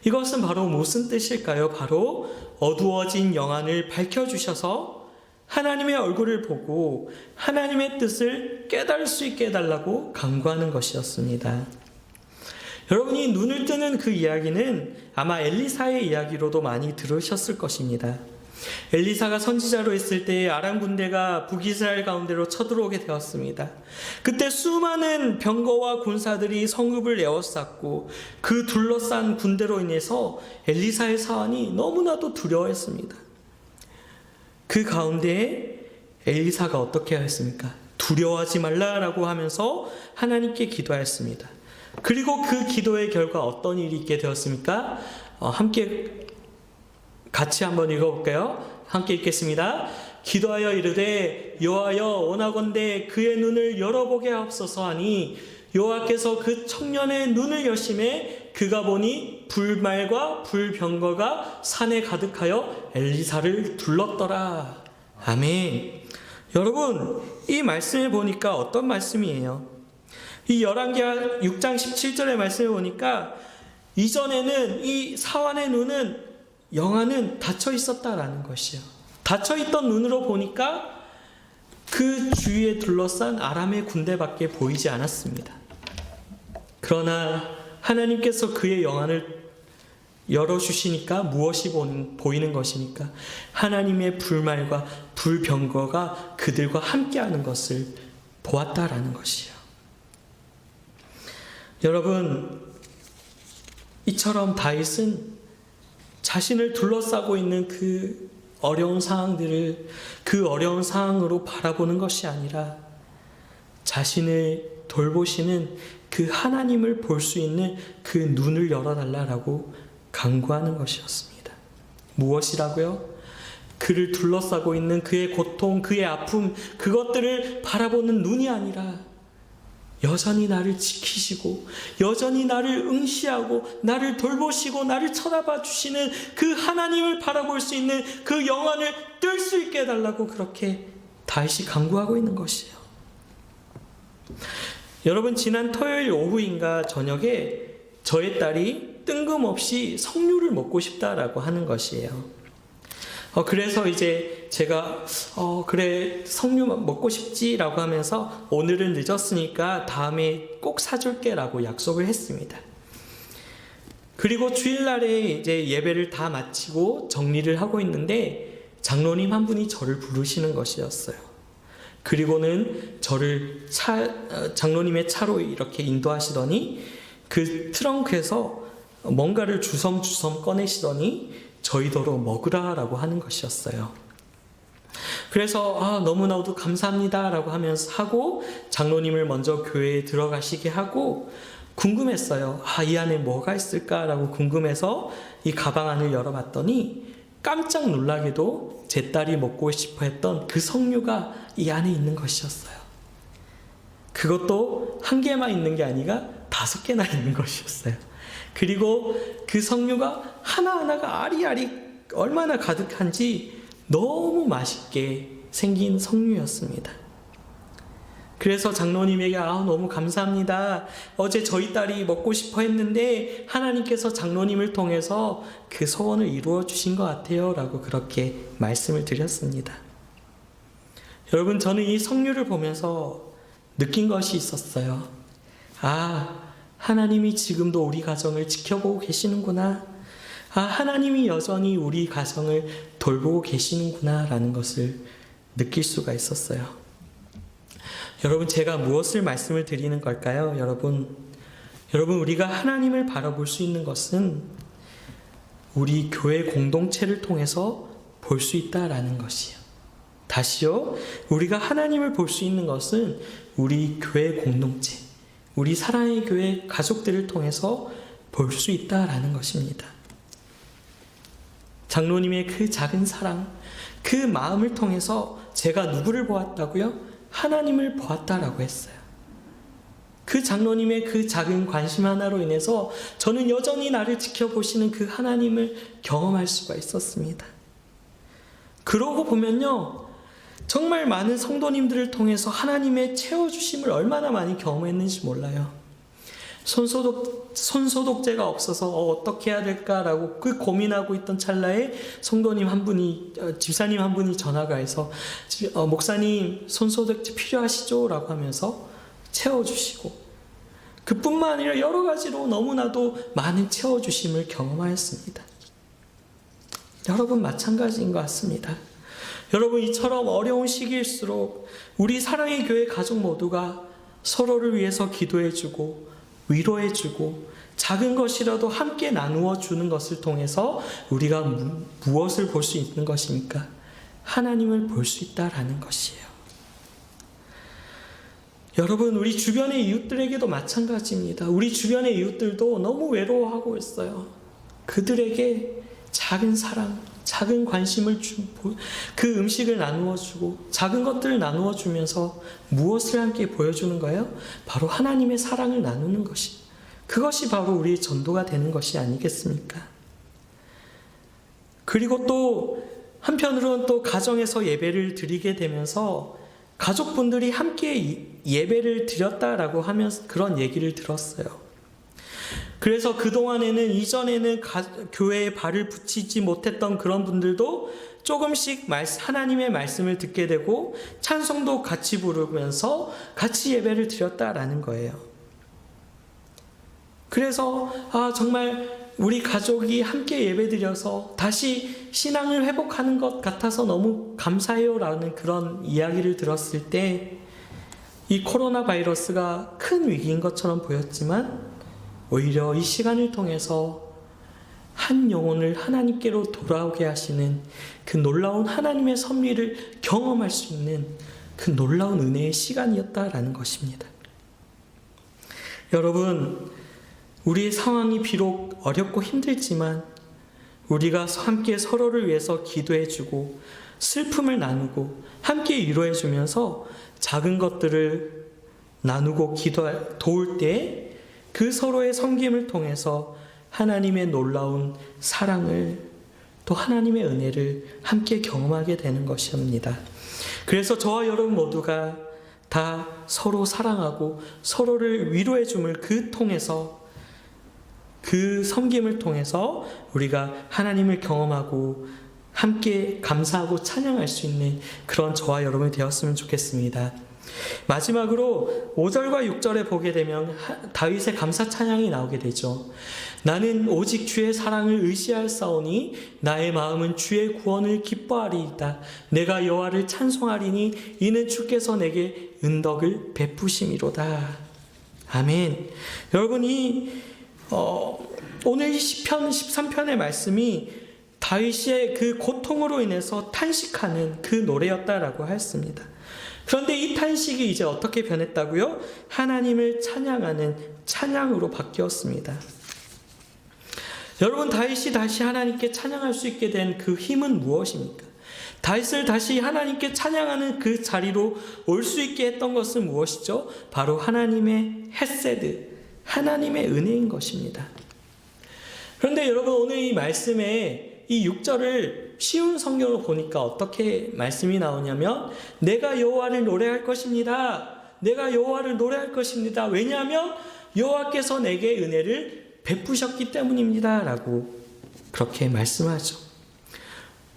이것은 바로 무슨 뜻일까요? 바로 어두워진 영안을 밝혀주셔서 하나님의 얼굴을 보고 하나님의 뜻을 깨달을 수 있게 해달라고 간구하는 것이었습니다. 여러분이 눈을 뜨는 그 이야기는 아마 엘리사의 이야기로도 많이 들으셨을 것입니다. 엘리사가 선지자로 있을 때 아람 군대가 북이스라엘 가운데로 쳐들어오게 되었습니다. 그때 수많은 병거와 군사들이 성읍을 에워쌌고 그 둘러싼 군대로 인해서 엘리사의 사환이 너무나도 두려워했습니다. 그 가운데 엘리사가 어떻게 하였습니까? 두려워하지 말라라고 하면서 하나님께 기도하였습니다. 그리고 그 기도의 결과 어떤 일이 있게 되었습니까? 함께 같이 한번 읽어볼까요? 함께 읽겠습니다. 기도하여 이르되 여호와여 원하건대 그의 눈을 열어보게 하옵소서 하니 여호와께서 그 청년의 눈을 여심해 그가 보니 불말과 불병거가 산에 가득하여 엘리사를 둘렀더라. 아멘. 여러분, 이 말씀을 보니까 어떤 말씀이에요? 이 열왕기하 6장 17절의 말씀을 보니까 이전에는 이 사환의 눈은 영안은 닫혀 있었다라는 것이요. 닫혀 있던 눈으로 보니까 그 주위에 둘러싼 아람의 군대밖에 보이지 않았습니다. 그러나 하나님께서 그의 영안을 열어주시니까 무엇이 보이는 것이니까 하나님의 불말과 불병거가 그들과 함께하는 것을 보았다라는 것이요. 여러분, 이처럼 다윗은 자신을 둘러싸고 있는 그 어려운 상황들을 그 어려운 상황으로 바라보는 것이 아니라 자신을 돌보시는 그 하나님을 볼 수 있는 그 눈을 열어달라고 간구하는 것이었습니다. 무엇이라고요? 그를 둘러싸고 있는 그의 고통, 그의 아픔, 그것들을 바라보는 눈이 아니라 여전히 나를 지키시고 여전히 나를 응시하고 나를 돌보시고 나를 쳐다봐 주시는 그 하나님을 바라볼 수 있는 그 영안을 뜰 수 있게 해달라고 그렇게 다윗이 간구하고 있는 것이에요. 여러분, 지난 토요일 오후인가 저녁에 저의 딸이 뜬금없이 석류를 먹고 싶다라고 하는 것이에요. 그래서 이제 제가 그래 석류 먹고 싶지라고 하면서 오늘은 늦었으니까 다음에 꼭 사줄게라고 약속을 했습니다. 그리고 주일날에 이제 예배를 다 마치고 정리를 하고 있는데 장로님 한 분이 저를 부르시는 것이었어요. 그리고는 저를 장로님의 차로 이렇게 인도하시더니 그 트렁크에서 뭔가를 주섬주섬 꺼내시더니 저희더러 먹으라라고 하는 것이었어요. 그래서 너무나도 감사합니다라고 하면서 하고 장로님을 먼저 교회에 들어가시게 하고 궁금했어요. 이 안에 뭐가 있을까라고 궁금해서 이 가방 안을 열어봤더니 깜짝 놀라게도 제 딸이 먹고 싶어 했던 그 석류가 이 안에 있는 것이었어요. 그것도 한 개만 있는 게 아니라 5개나 있는 것이었어요. 그리고 그 석류가 하나하나가 아리아리 얼마나 가득한지 너무 맛있게 생긴 석류였습니다. 그래서 장로님에게 너무 감사합니다. 어제 저희 딸이 먹고 싶어 했는데 하나님께서 장로님을 통해서 그 소원을 이루어 주신 것 같아요 라고 그렇게 말씀을 드렸습니다. 여러분, 저는 이 석류를 보면서 느낀 것이 있었어요. 하나님이 지금도 우리 가정을 지켜보고 계시는구나. 하나님이 여전히 우리 가정을 돌보고 계시는구나 라는 것을 느낄 수가 있었어요. 여러분, 제가 무엇을 말씀을 드리는 걸까요? 여러분, 우리가 하나님을 바라볼 수 있는 것은 우리 교회 공동체를 통해서 볼 수 있다라는 것이요. 다시요, 우리가 하나님을 볼 수 있는 것은 우리 교회 공동체, 우리 사랑의 교회 가족들을 통해서 볼 수 있다라는 것입니다. 장로님의 그 작은 사랑, 그 마음을 통해서 제가 누구를 보았다고요? 하나님을 보았다라고 했어요. 그 장로님의 그 작은 관심 하나로 인해서 저는 여전히 나를 지켜보시는 그 하나님을 경험할 수가 있었습니다. 그러고 보면요, 정말 많은 성도님들을 통해서 하나님의 채워주심을 얼마나 많이 경험했는지 몰라요. 손소독제가 없어서 어떻게 해야 될까라고 그 고민하고 있던 찰나에 성도님 한 분이, 집사님 한 분이 전화가 해서 목사님 손소독제 필요하시죠? 라고 하면서 채워주시고, 그뿐만 아니라 여러 가지로 너무나도 많은 채워주심을 경험하였습니다. 여러분 마찬가지인 것 같습니다. 여러분, 이처럼 어려운 시기일수록 우리 사랑의 교회 가족 모두가 서로를 위해서 기도해주고 위로해주고 작은 것이라도 함께 나누어 주는 것을 통해서 우리가 무엇을 볼 수 있는 것입니까? 하나님을 볼 수 있다라는 것이에요. 여러분, 우리 주변의 이웃들에게도 마찬가지입니다. 우리 주변의 이웃들도 너무 외로워하고 있어요. 그들에게 작은 사랑, 작은 관심을 주고 그 음식을 나누어 주고 작은 것들을 나누어 주면서 무엇을 함께 보여주는 거예요? 바로 하나님의 사랑을 나누는 것이, 그것이 바로 우리의 전도가 되는 것이 아니겠습니까? 그리고 또 한편으로는 또 가정에서 예배를 드리게 되면서 가족분들이 함께 예배를 드렸다라고 하면서 그런 얘기를 들었어요. 그래서 그동안에는, 이전에는 교회에 발을 붙이지 못했던 그런 분들도 조금씩 하나님의 말씀을 듣게 되고 찬송도 같이 부르면서 같이 예배를 드렸다라는 거예요. 그래서 정말 우리 가족이 함께 예배드려서 다시 신앙을 회복하는 것 같아서 너무 감사해요라는 그런 이야기를 들었을 때 이 코로나 바이러스가 큰 위기인 것처럼 보였지만 오히려 이 시간을 통해서 한 영혼을 하나님께로 돌아오게 하시는 그 놀라운 하나님의 섭리를 경험할 수 있는 그 놀라운 은혜의 시간이었다라는 것입니다. 여러분, 우리의 상황이 비록 어렵고 힘들지만 우리가 함께 서로를 위해서 기도해주고 슬픔을 나누고 함께 위로해주면서 작은 것들을 나누고 도울 때 그 서로의 섬김을 통해서 하나님의 놀라운 사랑을, 또 하나님의 은혜를 함께 경험하게 되는 것입니다. 그래서 저와 여러분 모두가 다 서로 사랑하고 서로를 위로해 줌을 그 섬김을 통해서 우리가 하나님을 경험하고 함께 감사하고 찬양할 수 있는 그런 저와 여러분이 되었으면 좋겠습니다. 마지막으로 5절과 6절에 보게 되면 다윗의 감사 찬양이 나오게 되죠. 나는 오직 주의 사랑을 의지하였사오니 나의 마음은 주의 구원을 기뻐하리이다. 내가 여호와를 찬송하리니 이는 주께서 내게 은덕을 베푸심이로다. 아멘. 여러분, 오늘 이 시편 13편의 말씀이 다윗의 그 고통으로 인해서 탄식하는 그 노래였다라고 했습니다. 그런데 이 탄식이 이제 어떻게 변했다고요? 하나님을 찬양하는 찬양으로 바뀌었습니다. 여러분, 다윗이 다시 하나님께 찬양할 수 있게 된 그 힘은 무엇입니까? 다윗을 다시 하나님께 찬양하는 그 자리로 올 수 있게 했던 것은 무엇이죠? 바로 하나님의 헤세드, 하나님의 은혜인 것입니다. 그런데 여러분, 오늘 이 말씀에 이 6절을 쉬운 성경으로 보니까 어떻게 말씀이 나오냐면 내가 여호와를 노래할 것입니다. 내가 여호와를 노래할 것입니다. 왜냐하면 여호와께서 내게 은혜를 베푸셨기 때문입니다. 라고 그렇게 말씀하죠.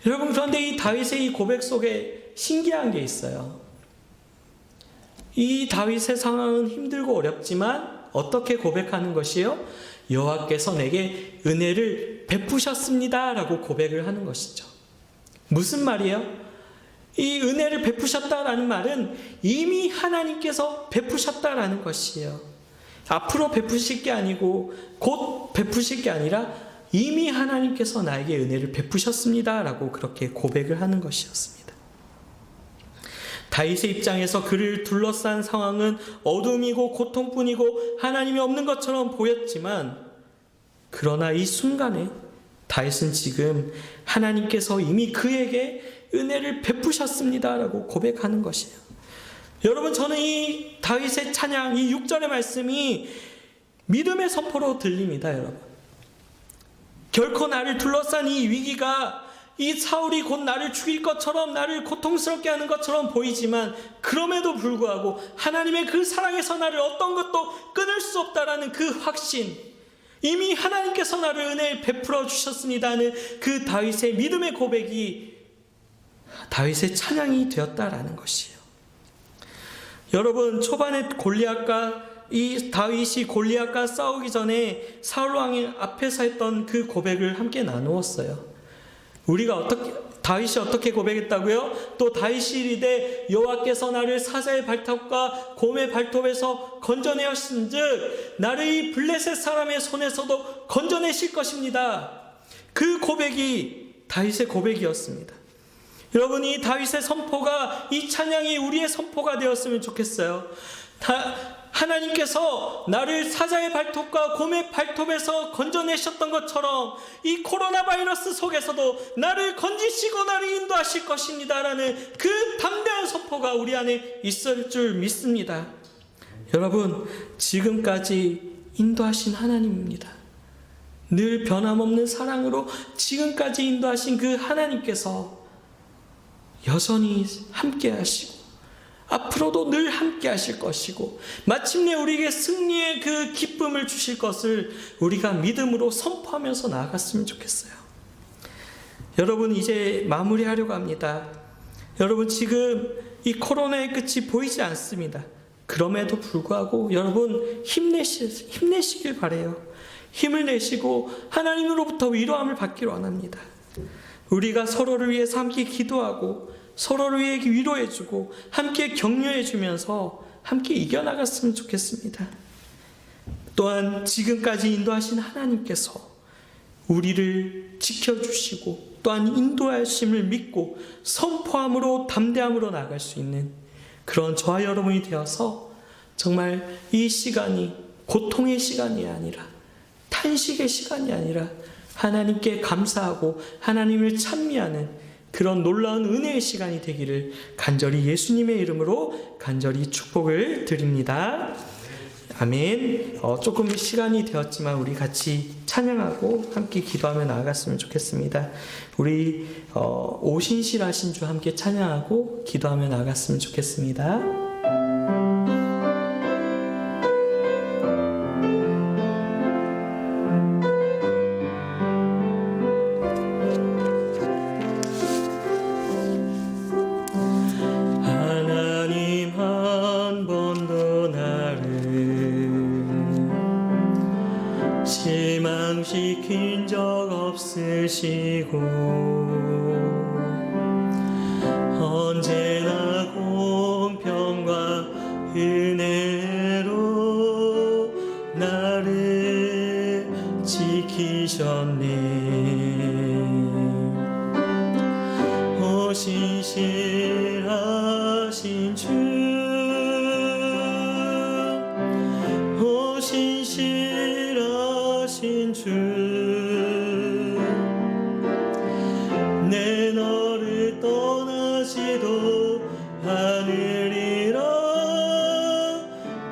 여러분, 그런데 이 다윗의 이 고백 속에 신기한 게 있어요. 이 다윗의 상황은 힘들고 어렵지만 어떻게 고백하는 것이요? 여호와께서 내게 은혜를 베푸셨습니다. 라고 고백을 하는 것이죠. 무슨 말이에요? 이 은혜를 베푸셨다라는 말은 이미 하나님께서 베푸셨다라는 것이에요. 앞으로 베푸실 게 아니고 곧 베푸실 게 아니라 이미 하나님께서 나에게 은혜를 베푸셨습니다. 라고 그렇게 고백을 하는 것이었습니다. 다윗의 입장에서 그를 둘러싼 상황은 어둠이고 고통뿐이고 하나님이 없는 것처럼 보였지만, 그러나 이 순간에 다윗은 지금 하나님께서 이미 그에게 은혜를 베푸셨습니다 라고 고백하는 것이에요. 여러분, 저는 이 다윗의 찬양, 이 6절의 말씀이 믿음의 선포로 들립니다. 여러분, 결코 나를 둘러싼 이 위기가 이 사울이 곧 나를 죽일 것처럼, 나를 고통스럽게 하는 것처럼 보이지만, 그럼에도 불구하고 하나님의 그 사랑에서 나를 어떤 것도 끊을 수 없다라는 그 확신, 이미 하나님께서 나를 은혜를 베풀어 주셨습니다 하는 그 다윗의 믿음의 고백이 다윗의 찬양이 되었다라는 것이에요. 여러분, 초반에 이 다윗이 골리앗과 싸우기 전에 사울 왕의 앞에서 했던 그 고백을 함께 나누었어요. 다윗이 어떻게 고백했다고요? 또 다윗이 이르되 여호와께서 나를 사자의 발톱과 곰의 발톱에서 건져내었은즉 나를 이 블레셋 사람의 손에서도 건져내실 것입니다. 그 고백이 다윗의 고백이었습니다. 여러분, 이 다윗의 선포가, 이 찬양이 우리의 선포가 되었으면 좋겠어요. 하나님께서 나를 사자의 발톱과 곰의 발톱에서 건져내셨던 것처럼 이 코로나 바이러스 속에서도 나를 건지시고 나를 인도하실 것입니다 라는 그 담대한 선포가 우리 안에 있을 줄 믿습니다. 여러분, 지금까지 인도하신 하나님입니다. 늘 변함없는 사랑으로 지금까지 인도하신 그 하나님께서 여전히 함께 하시고 앞으로도 늘 함께 하실 것이고, 마침내 우리에게 승리의 그 기쁨을 주실 것을 우리가 믿음으로 선포하면서 나아갔으면 좋겠어요. 여러분, 이제 마무리하려고 합니다. 여러분, 지금 이 코로나의 끝이 보이지 않습니다. 그럼에도 불구하고 여러분, 힘내시길 바라요. 힘을 내시고 하나님으로부터 위로함을 받기를 원합니다. 우리가 서로를 위해서 함께 기도하고 서로를 위해 위로해주고 함께 격려해주면서 함께 이겨나갔으면 좋겠습니다. 또한 지금까지 인도하신 하나님께서 우리를 지켜주시고 또한 인도하심을 믿고 선포함으로 담대함으로 나아갈 수 있는 그런 저와 여러분이 되어서 정말 이 시간이 고통의 시간이 아니라 탄식의 시간이 아니라 하나님께 감사하고 하나님을 찬미하는 그런 놀라운 은혜의 시간이 되기를 간절히 예수님의 이름으로 간절히 축복을 드립니다. 아멘. 조금 시간이 되었지만 우리 같이 찬양하고 함께 기도하며 나아갔으면 좋겠습니다. 우리 오신실하신 주 함께 찬양하고 기도하며 나아갔으면 좋겠습니다. 실망시킨 적 없으시고 언제나 공평과 은혜로 나를 지키셨네. 신실하신 주, 신실하신 주, 내 너를 떠나지도 않으리라,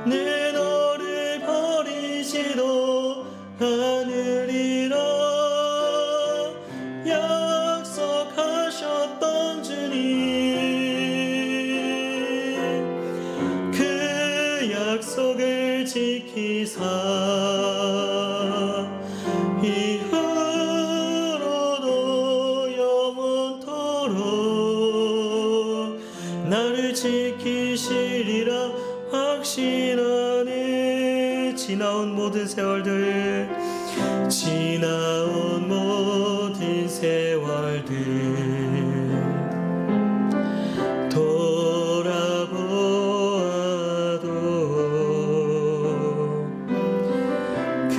내 너를 버리지도 않으리라. 약속하셨던 주님, 그 약속을 지키사 이후로도 영원토록 나를 지키시리라 확신하네. 지나온 모든 세월들, 지나온 모든 세월들 돌아보아도 그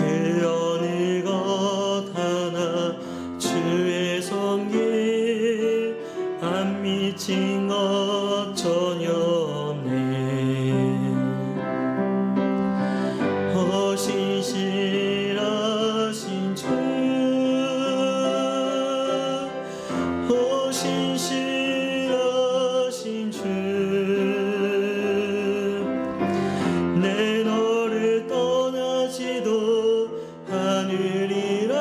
어느 것 하나 주의 손길 안 미친 것 전혀 내 너를 떠나지도 않으리라.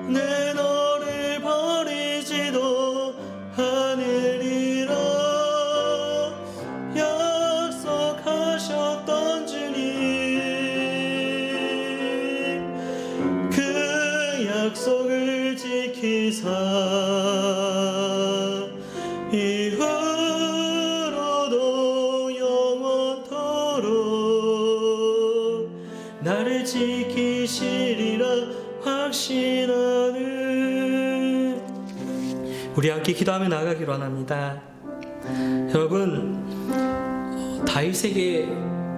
내 너를 버리지도 않으리라. 약속하셨던 주님, 그 약속을 지키사 이후로도 영원토록 나를 지키시리라 확신하는. 우리 함께 기도하며 나아가기로 합니다. 여러분, 다윗에게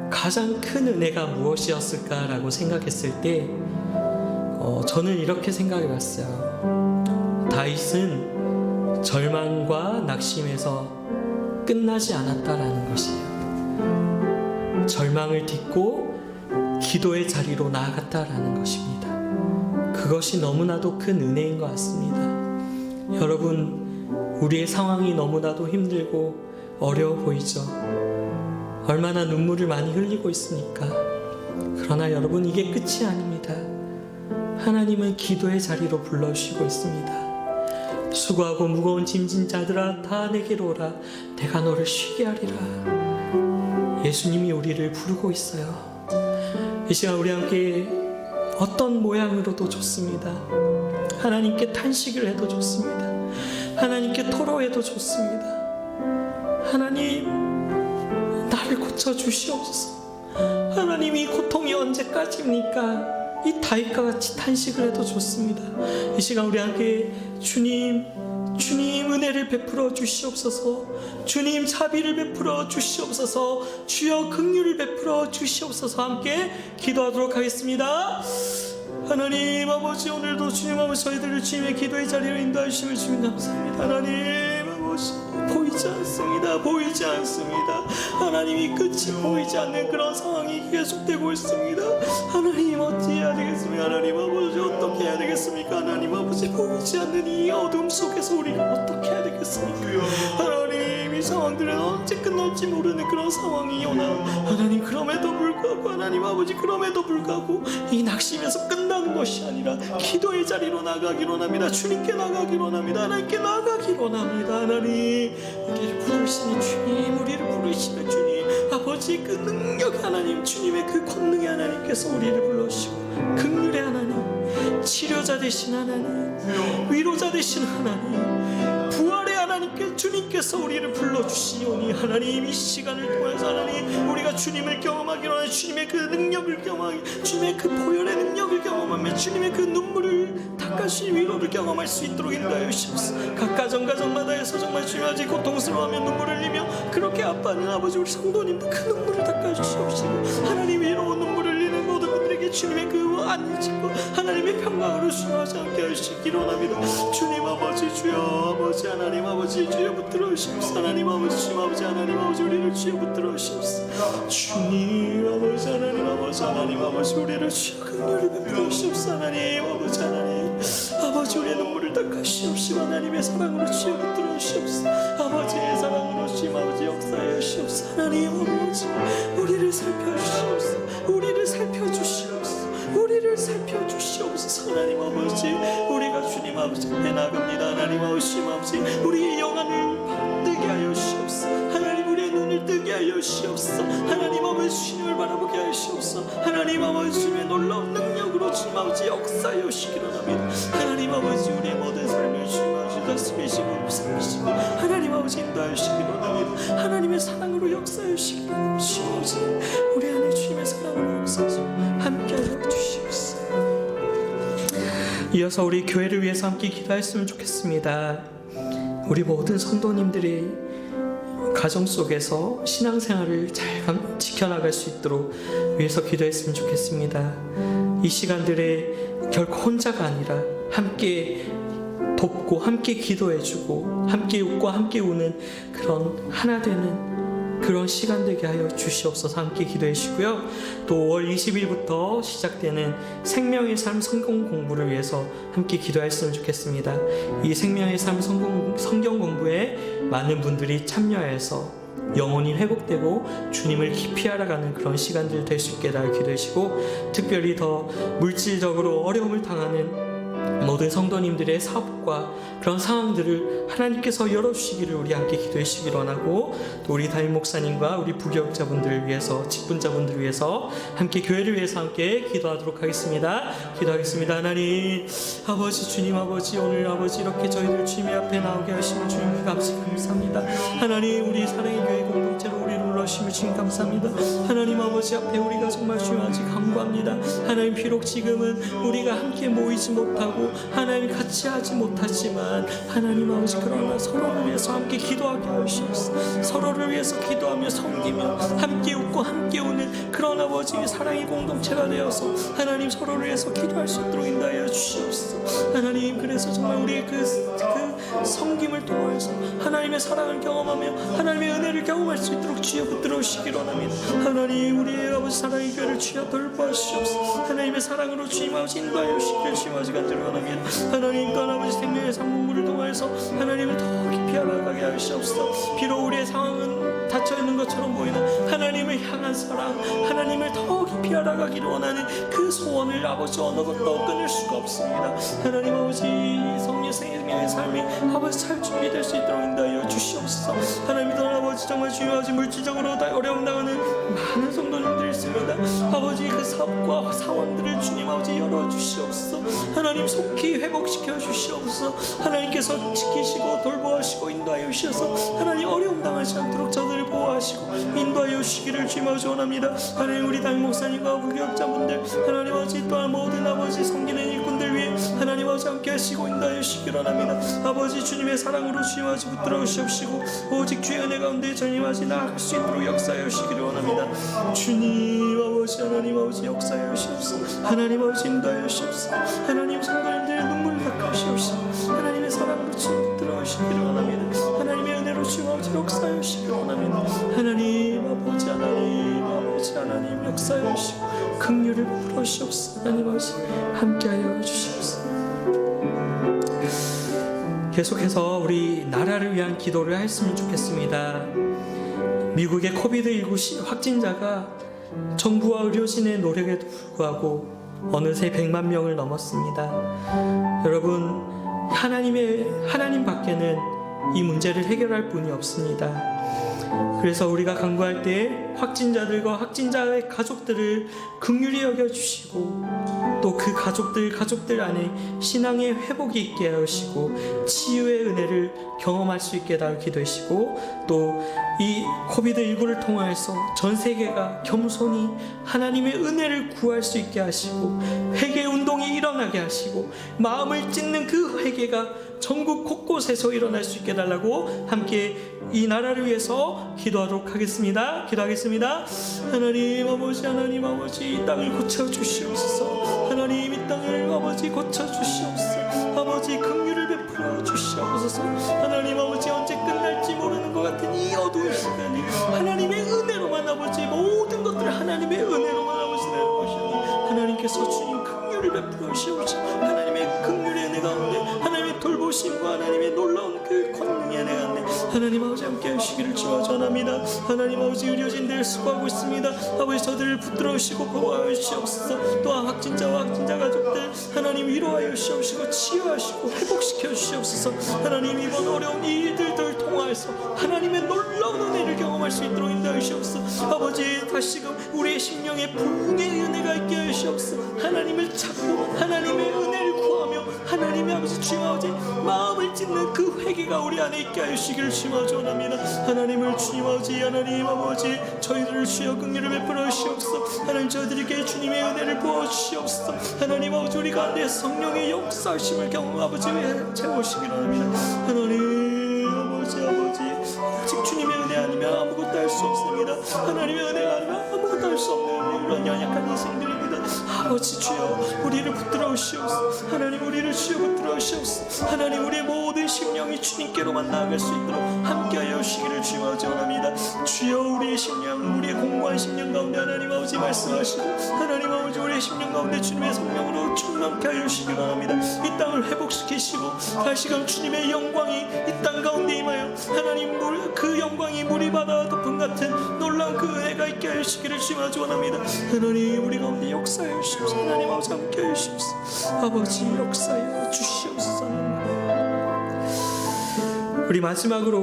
가장 큰 은혜가 무엇이었을까라고 생각했을 때 저는 이렇게 생각해 봤어요. 다윗은 절망과 낙심에서 끝나지 않았다라는 것이에요. 절망을 딛고 기도의 자리로 나아갔다라는 것입니다. 그것이 너무나도 큰 은혜인 것 같습니다. 여러분, 우리의 상황이 너무나도 힘들고 어려워 보이죠? 얼마나 눈물을 많이 흘리고 있습니까? 그러나 여러분, 이게 끝이 아닙니다. 하나님은 기도의 자리로 불러주시고 있습니다. 수고하고 무거운 짐진 자들아 다 내게로 오라. 내가 너를 쉬게 하리라. 예수님이 우리를 부르고 있어요. 이 시간 우리 함께 어떤 모양으로도 좋습니다. 하나님께 탄식을 해도 좋습니다. 하나님께 토로해도 좋습니다. 하나님, 나를 고쳐주시옵소서. 하나님, 이 고통이 언제까지입니까? 이 다윗과 같이 탄식을 해도 좋습니다. 이 시간 우리 함께 주님 은혜를 베풀어 주시옵소서. 주님 자비를 베풀어 주시옵소서. 주여 긍휼을 베풀어 주시옵소서. 함께 기도하도록 하겠습니다. 하나님 아버지, 오늘도 주님 아버지 저희들을 주님의 기도의 자리로 인도해 주심을 주님 감사합니다. 하나님 아버지, 보이지 않습니다. 하나님이 끝이 보이지 않는 그런 상황이 계속되고 있습니다. 하나님, 어찌 해야 되겠습니까? 하나님 아버지, 어떻게 해야 되겠습니까? 하나님 아버지, 보이지 않는 이 어둠 속에서 우리가 어떻게 해야 되겠습니까? 하나님, 이 상황들은 언제 끝날지 모르는 그런 상황이 오나, 하나님, 그럼에도 불구하고 하나님 아버지, 그럼에도 불구하고 이 낙심에서 끝나는 것이 아니라 기도의 자리로 나가기로 합니다. 주님께 나가기로 합니다. 하나님께 나가기로 합니다. 하나님, 우리를 부르시는 주님, 우리를 부르시는 주님, 아버지 그 능력 하나님, 주님의 그 권능의 하나님께서 우리를 불러주시고, 긍휼의 하나님, 치료자 되신 하나님, 위로자 되신 하나님, 부활의 하나님께 주님께서 우리를 불러주시오니, 하나님 이 시간을 통해서 하나님 우리가 주님을 경험하기로 하는 주님의 그 능력을 경험하기, 주님의 그 보혈의 능력을 경험하며 주님의 그 눈물을 닦아주신 위로를 경험할 수 있도록 인도하여 주시옵소서. 각 가정마다에서 정말 주님 아버지 고통스러워하며 눈물을 흘리며 그렇게 아파하는 아버지 우리 성도님들 그 눈물을 닦아주시옵시고, 하나님 위로 눈물을 흘리는 모든 분들에게 주님의 그 안식과 하나님의 평강으로 주님하지 않게 하시기로 합니다. 주님 아버지, 주여 아버지, 하나님 아버지, 주여 붙들어 주시옵소서. 하나님 아버지, 주님 아버지, 하나님 아버지, 우리를 주여 붙들어 주시옵소서. 주님 아버지, 하나님 아버지, 하나님 아버지, 우리를 주여 긍휼을 베풀어 주시옵소서. 하나님 아버지, 하나님 아버지, 우리의 눈물을 닦아주시옵시고 하나님의 사랑으로 주여 붙들어 주시옵소서. 아버지의 사랑으로 주님 아버지 역사하여 주시옵소서. 하나님 아버지, 우리를 살펴주시옵소서. 우리를 살펴주시옵소서. 우리를 살펴주시옵소서. 하나님 아버지, 우리가 주님 아버지 앞에 나갑니다. 하나님 아버지, 주님 아버지, 우리의 영안을 뜨게 하여 주시옵소서. 하나님, 우리의 눈을 뜨게 하여 주시옵소서. 하나님 아버지, 주님을 바라보게 하여 주시옵소서. 하나님 아버지, 주님의 놀라운 능력으로 주님 아버지 역사하여 주시기로 합니다. 하나님 아버지, 우리의 모든 삶을 주님 아버지 다스리시고 살리시고 하나님 아버지 인도하여 주시기로 합니다. 하나님의 사랑으로 역사하여 주시기로 합니다. 주님 아버지, 우리 안에 주님의 사랑으로 역사하시고 함께하여 주시옵소서. 이어서 우리 교회를 위해서 함께 기도했으면 좋겠습니다. 우리 모든 성도님들이 가정 속에서 신앙생활을 잘 지켜나갈 수 있도록 위해서 기도했으면 좋겠습니다. 이 시간들에 결코 혼자가 아니라 함께 돕고 함께 기도해주고 함께 웃고 함께 우는 그런 하나 되는 그런 시간 되게 하여 주시옵소서. 함께 기도해 주시고요. 또 5월 20일부터 시작되는 생명의 삶 성경 공부를 위해서 함께 기도했으면 좋겠습니다. 이 생명의 삶 성경 공부에 많은 분들이 참여해서 영혼이 회복되고 주님을 깊이 알아가는 그런 시간들 될 수 있게 날 기도하시고, 특별히 더 물질적으로 어려움을 당하는 모든 성도님들의 사업과 그런 상황들을 하나님께서 열어주시기를 우리 함께 기도해 주시기 원하고, 또 우리 담임 목사님과 우리 부교육자분들을 위해서, 직분자분들을 위해서, 함께 교회를 위해서 함께 기도하도록 하겠습니다. 기도하겠습니다. 하나님 아버지, 주님 아버지, 오늘 아버지 이렇게 저희들 주님의 앞에 나오게 하시면 주님 감사합니다. 하나님 우리 사랑의 교회 공동체로 우리를 불러주시면 주님 감사합니다. 하나님 아버지 앞에 우리가 정말 주님 아버지 간구합니다. 하나님 비록 지금은 우리가 함께 모이지 못하고 하나님 같이 하지 못하지만 하나님 아버지 그러나 서로를 위해서 함께 기도하게 하시옵소서. 서로를 위해서 기도하며 섬기며 함께 웃고 함께 우는 그런 아버지의 사랑의 공동체가 되어서 하나님 서로를 위해서 기도할 수 있도록 인도하여 주시옵소서. 하나님 그래서 정말 우리의 그 섬김을 통해서 하나님의 사랑을 경험하며 하나님의 은혜를 경험할 수 있도록 주여 붙들어 주시기 원합니다. 하나님 우리의 아버지 사랑의 교회를 주여 돌보시옵소서. 하나님의 사랑으로 주님 아버지 인도하여 주시기를 주님 아버지 간절히 원합니다. 하나님 또한 아버지 생명의 상문물을 통하여서 하나님을 더 깊이 알아가게 하시옵소서. 비록 우리의 상황은 닫혀있는 것처럼 보이는 하나님을 향한 사랑, 하나님을 더 깊이 알아가기를 원하는 그 소원을 아버지 어느 것도 끊을 수가 없습니다. 하나님 아버지 성령 생명의 삶이 아버지 잘 준비될 수 있도록 인도하여 주시옵소서. 하나님 또한 아버지 정말 주여 아버지 물질적으로 어려움 당하는 많은 성도님들이 있습니다. 아버지 그 사업과 사원들을 주님 아버지 열어주시옵소서. 하나님 속히 회복시켜 주시옵소서. 하나님께서 지키시고 돌보시고 인도하여 주셔서 하나님 어려움 당하지 않도록 저들을 보호하시고 인도하여 주시기를 주님 아버지 원합니다. 하나님 우리 담임 목사님과 부교육자분들 하나님 아버지 또한 모든 아버지 섬기는 일꾼들 위해 하나님 아버지 함께 하시고 인도하여 주시기를 원합니다. 아버지 주님의 사랑으로 주님 아버지 붙들어 주시옵시고 오직 주의 은혜 가운데 주님 아버지 나아갈 수 있도록 역사하여 주시기를 원합니다. 주님 아버지 하나님 아버지 역사하여 주시옵소서. 하나님 아버지 인도하여 주시옵소서. 하나님 성도님들의 눈물을 닦아주시옵소서. 하나님의 사랑으로 주님 붙들어 주시기를 원합니다. 하나님의 은혜로 주님 아버지 역사하여 주시기를 원합니다. 하나님 아버지 하나님 아버지 하나님 역사하여 주시고 긍휼을 베풀어 주시옵소서. 하나님 아버지 함께하여 주시옵소서. 계속해서 우리 나라를 위한 기도를 했으면 좋겠습니다. 미국의 코비드19 확진자가 정부와 의료진의 노력에도 불구하고 어느새 100만 명을 넘었습니다. 여러분, 하나님 밖에는 이 문제를 해결할 분이 없습니다. 그래서 우리가 간구할 때 확진자들과 확진자의 가족들을 긍휼히 여겨주시고 또 그 가족들 안에 신앙의 회복이 있게 하시고 치유의 은혜를 경험할 수 있게 다 기도하시고 또 이 코비드19를 통하여서 전 세계가 겸손히 하나님의 은혜를 구할 수 있게 하시고 회개 운동이 일어나게 하시고 마음을 찢는 그 회개가 전국 곳곳에서 일어날 수 있게 달라고 함께 이 나라를 위해서 기도하도록 하겠습니다. 기도하겠습니다. 하나님 아버지 이 땅을 고쳐주시옵소서. 하나님 이 땅을 아버지 고쳐주시옵소서. 아버지 긍휼을 베풀어 주시옵소서. 하나님 아버지 언제 끝날지 모르는 것 같은 이 어두운 시간이 하나님의 은혜로만 아버지 모든 것들을 하나님의 은혜로만 아버지 내려오시니 하나님께서 주님 긍휼을 베풀어 주시옵소서. 하나님의 긍휼의 은혜 가운데 하나님의 돌보심과 하나님의 놀라운 그 권능의 은혜 가운데 하나님 아버지 함께 하시기를 전합니다. 하나님 아버지 의료진들 수고하고 있습니다. 아버지 저들을 붙들어 주시고 보호하여 주시옵소서. 또한 확진자와 확진자 가족들 하나님 위로하여 주시옵시고 치유하시고 회복시켜 주시옵소서. 하나님 이번 어려운 일들을 통하여서 하나님의 놀라운 은혜를 경험할 수 있도록 인도하여 주시옵소서. 아버지 다시금 우리의 심령에 부흥의 은혜가 있게 하여 주시옵소서. 하나님을 찾고 하나님의 은혜를 구하며 하나님의 아버지 주여 아버지 마음을 찢는 그 회개가 우리 안에 있게 하여 주시기를 주님 아버지 원합니다. 하나님을 주님 아버지 하나님 아버지 저희들을 주여 긍휼을 베풀어 주시옵소서. 하나님 저희들에게 주님의 은혜를 부어 주시옵소서. 하나님 아버지 우리 가운데 성령의 역사심을 경험 아버지 채우시기를 원합니다. 하나님 아버지 오직 주님의 은혜 아니면 아무것도 할 수 없습니다. 하나님의 은혜가 아니면 아무것도 할 수 없는 이런 연약한 인생들입니다. 아버지 주여 우리를 붙들어 주시옵소서. 하나님 우리를 주여 붙들어 주시옵소서. 하나님 우리의 모든 심령이 주님께로만 나아갈 수 있도록 함께하여 주시기를 주님 아버지 원합니다. 주여 우리의 심령 우리의 공고한 또한 10년 가운데 하나님 아버지 말씀하시고 하나님 아버지 우리의 10년 가운데 주님의 성령으로 충만케 하여 주시기 바랍니다. 이 땅을 회복시키시고 다시금 주님의 영광이 이 땅 가운데 임하여 하나님 그 영광이 물이 바다 덮음 같은 놀라운 그 은혜가 있게 하여 주시기를 주님 아주 원합니다. 하나님 우리 가운데 역사해 주시옵소서. 하나님 아버지 함께 하여 주시옵소서. 아버지 역사해 주시옵소서. 우리 마지막으로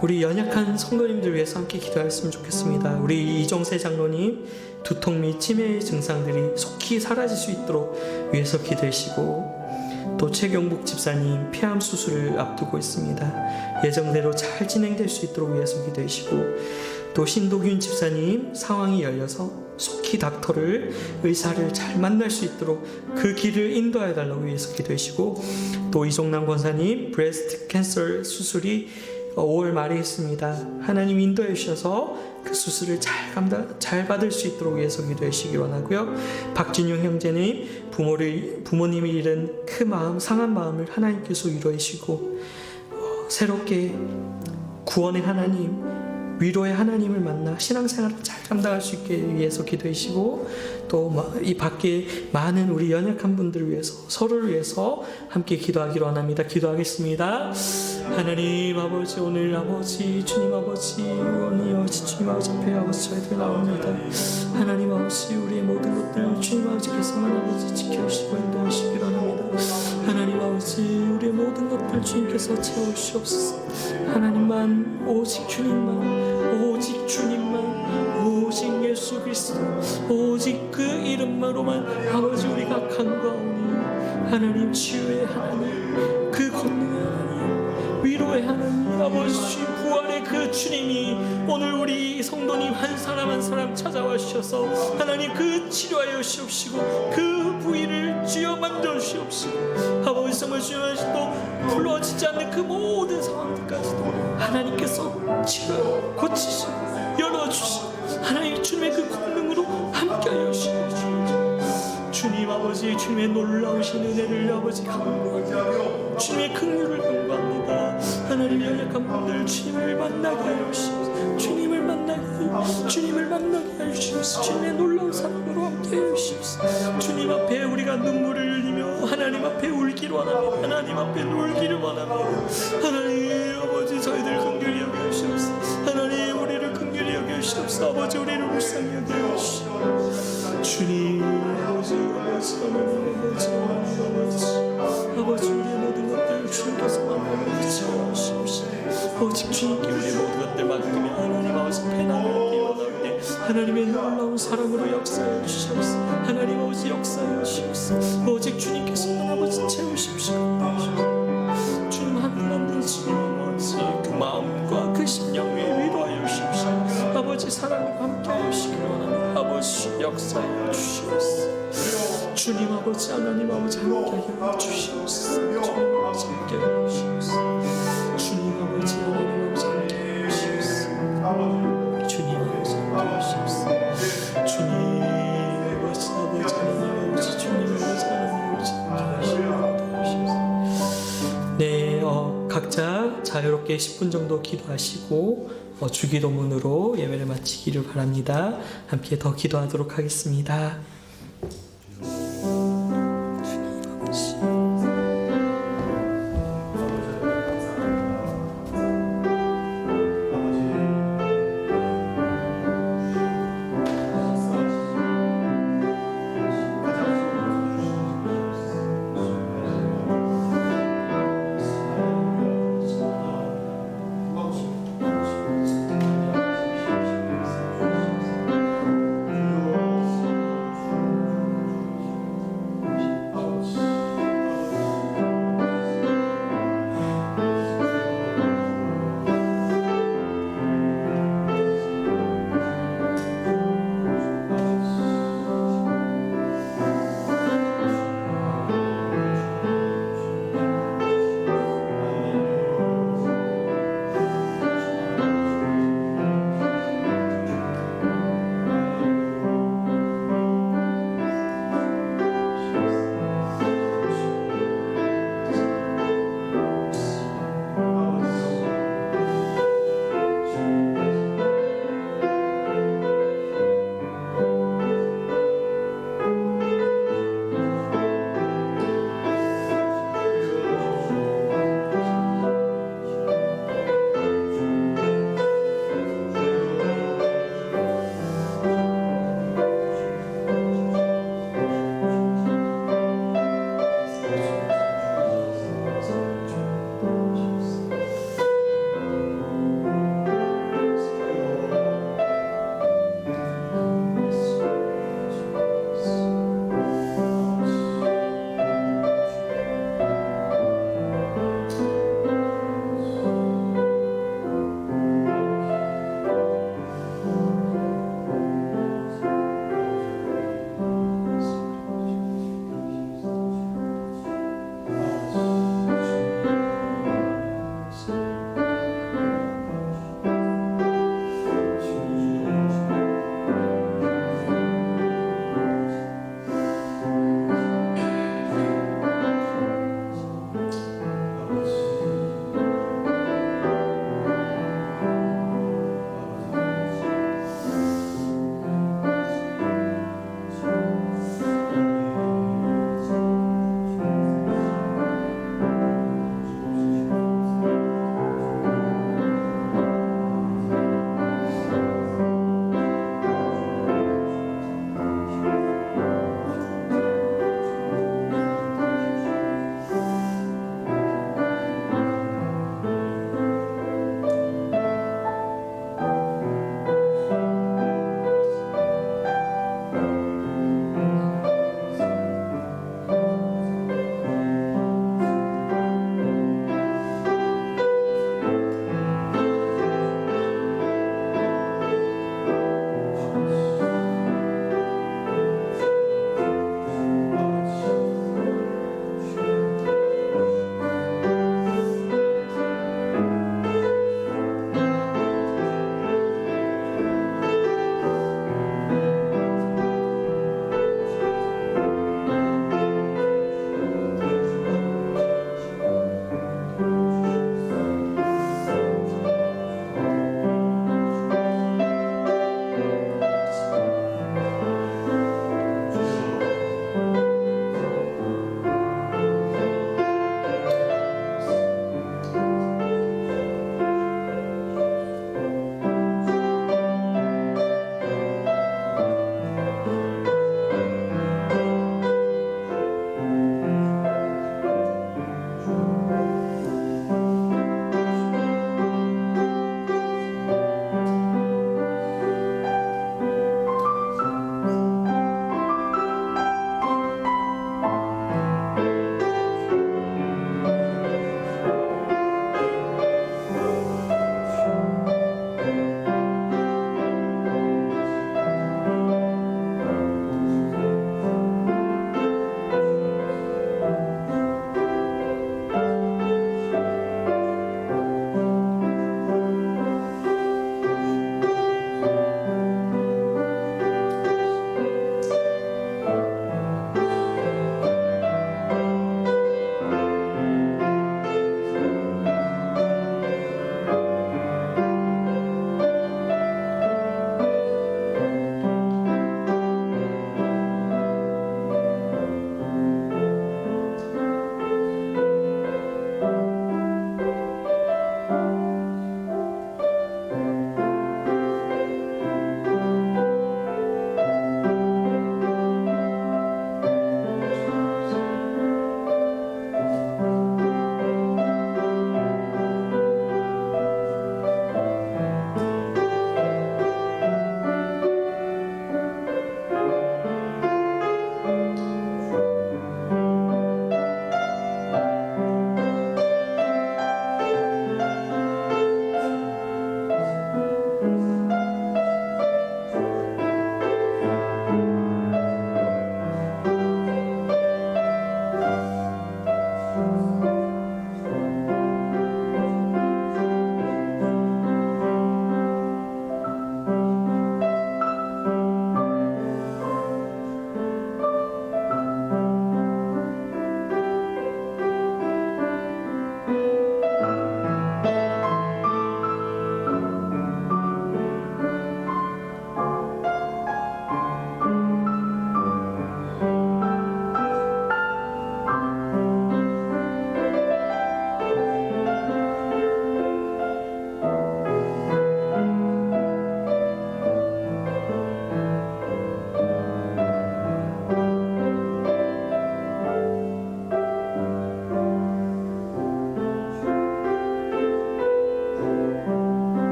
우리 연약한 성도님들 위해서 함께 기도했으면 좋겠습니다. 우리 이정세 장로님 두통 및 치매의 증상들이 속히 사라질 수 있도록 위해서 기도하시고, 또 최경복 집사님 폐암 수술을 앞두고 있습니다. 예정대로 잘 진행될 수 있도록 위해서 기도하시고, 또 신도균 집사님 상황이 열려서 속히 의사를 잘 만날 수 있도록 그 길을 인도해 달라고 위해서 기도하시고, 또 이종남 권사님 브레스트 캔서 수술이 5월 말에 있습니다. 하나님 인도해 주셔서 그 수술을 잘 받을 수 있도록 위해서 기도해 주시기 원하고요. 박진용 형제님 부모님이 잃은 상한 마음을 하나님께서 위로해 주시고, 새롭게 구원의 하나님, 위로의 하나님을 만나 신앙생활을 잘 감당할 수 있게 위해서 기도해 주시고, 또 이 밖에 많은 우리 연약한 분들을 위해서, 서로를 위해서 함께 기도하기로 원합니다. 기도하겠습니다. 하나님 아버지, 오늘 아버지 주님 아버지 원이여 주님 아버지 앞에 아버지 저희들 나옵니다. 하나님 아버지 우리의 모든 것들 주님 아버지께서만 아버지 지켜주시고 인도하시기로 합니다. 하나님 아버지 우리의 모든 것들 주님께서 채워주시옵소서. 하나님만, 오직 주님만, 오직 주님만, 오직 예수 그리스도, 오직 그 이름만으로만 아버지 우리가 간구하오니, 하나님 치유의 하나님, 그 권능의 하나님, 위로의 하나님, 아버지 부활의 그 주님이 오늘 우리 성도님 한 사람 한 사람 찾아와 주셔서 하나님 그 치료하여 주시옵시고, 그 부위를 주여 만져 주시옵시고, 아버지 정말 주여 또 불러지지 않는 그 모든 상황들까지도 하나님께서 치료 고치시고 열어주시고, 하나님 주님의 그 권능으로 함께하여 주시옵시고, 주님 아버지 주님의 놀라우신 은혜를 아버지 간구합니다. 주님의 긍휼을 간구합니다. 하나님 연약한 분들 주님을 만나게 하여 주시옵소서. 주님을 만나게 하여 주시옵소서. 주님의 놀라운 사랑으로 함께 하여 주시옵소서. 주님 앞에 우리가 눈물을 흘리며 하나님 앞에 울기를 원합니다. 하나님 앞에 놀기를 원합니다. 하나님 아버지 저희들 긍휼히 여겨 주시옵소서. 하나님 우리를 긍휼히 여겨 주시옵소서. 아버지 우리를 불쌍히 여겨 주시옵소서. 주님 아버지 아버지 우리의 모든 것들을 주님께서 만나며 채워주시옵소서. 오직 주님께 우리의 모든 것들 맡기며 하나님 아버지 배나를 띄워나올 때 하나님의 놀라운 사랑으로 역사해 주시옵소서. 하나님 아버지 역사해 주시옵소서. 오직 주님께서만 아버지 채우십시오. 주님 한 분 한 분 주님 아버지 그 마음과 그 심령을 위로하여 주십시오. 아버지 사랑과 함께하여 주시기를 원합니다. 아버지 역사해 주시옵소서. 주님 아버지 하나님 아버지 함께하여 주시옵소서. 주님 아버지 함께하여 주시옵소서. 주님 아버지 하나님 아버지 함께하여 주시옵소서. 주님 아버지 함께하여 주시옵소서. 주님 아버지 하나님 아버지 주님 아버지 하나님 아버지 함께하여 주시옵소서. 네, 각자 자유롭게 10분 정도 기도하시고 주기도문으로 예배를 마치기를 바랍니다. 함께 더 기도하도록 하겠습니다.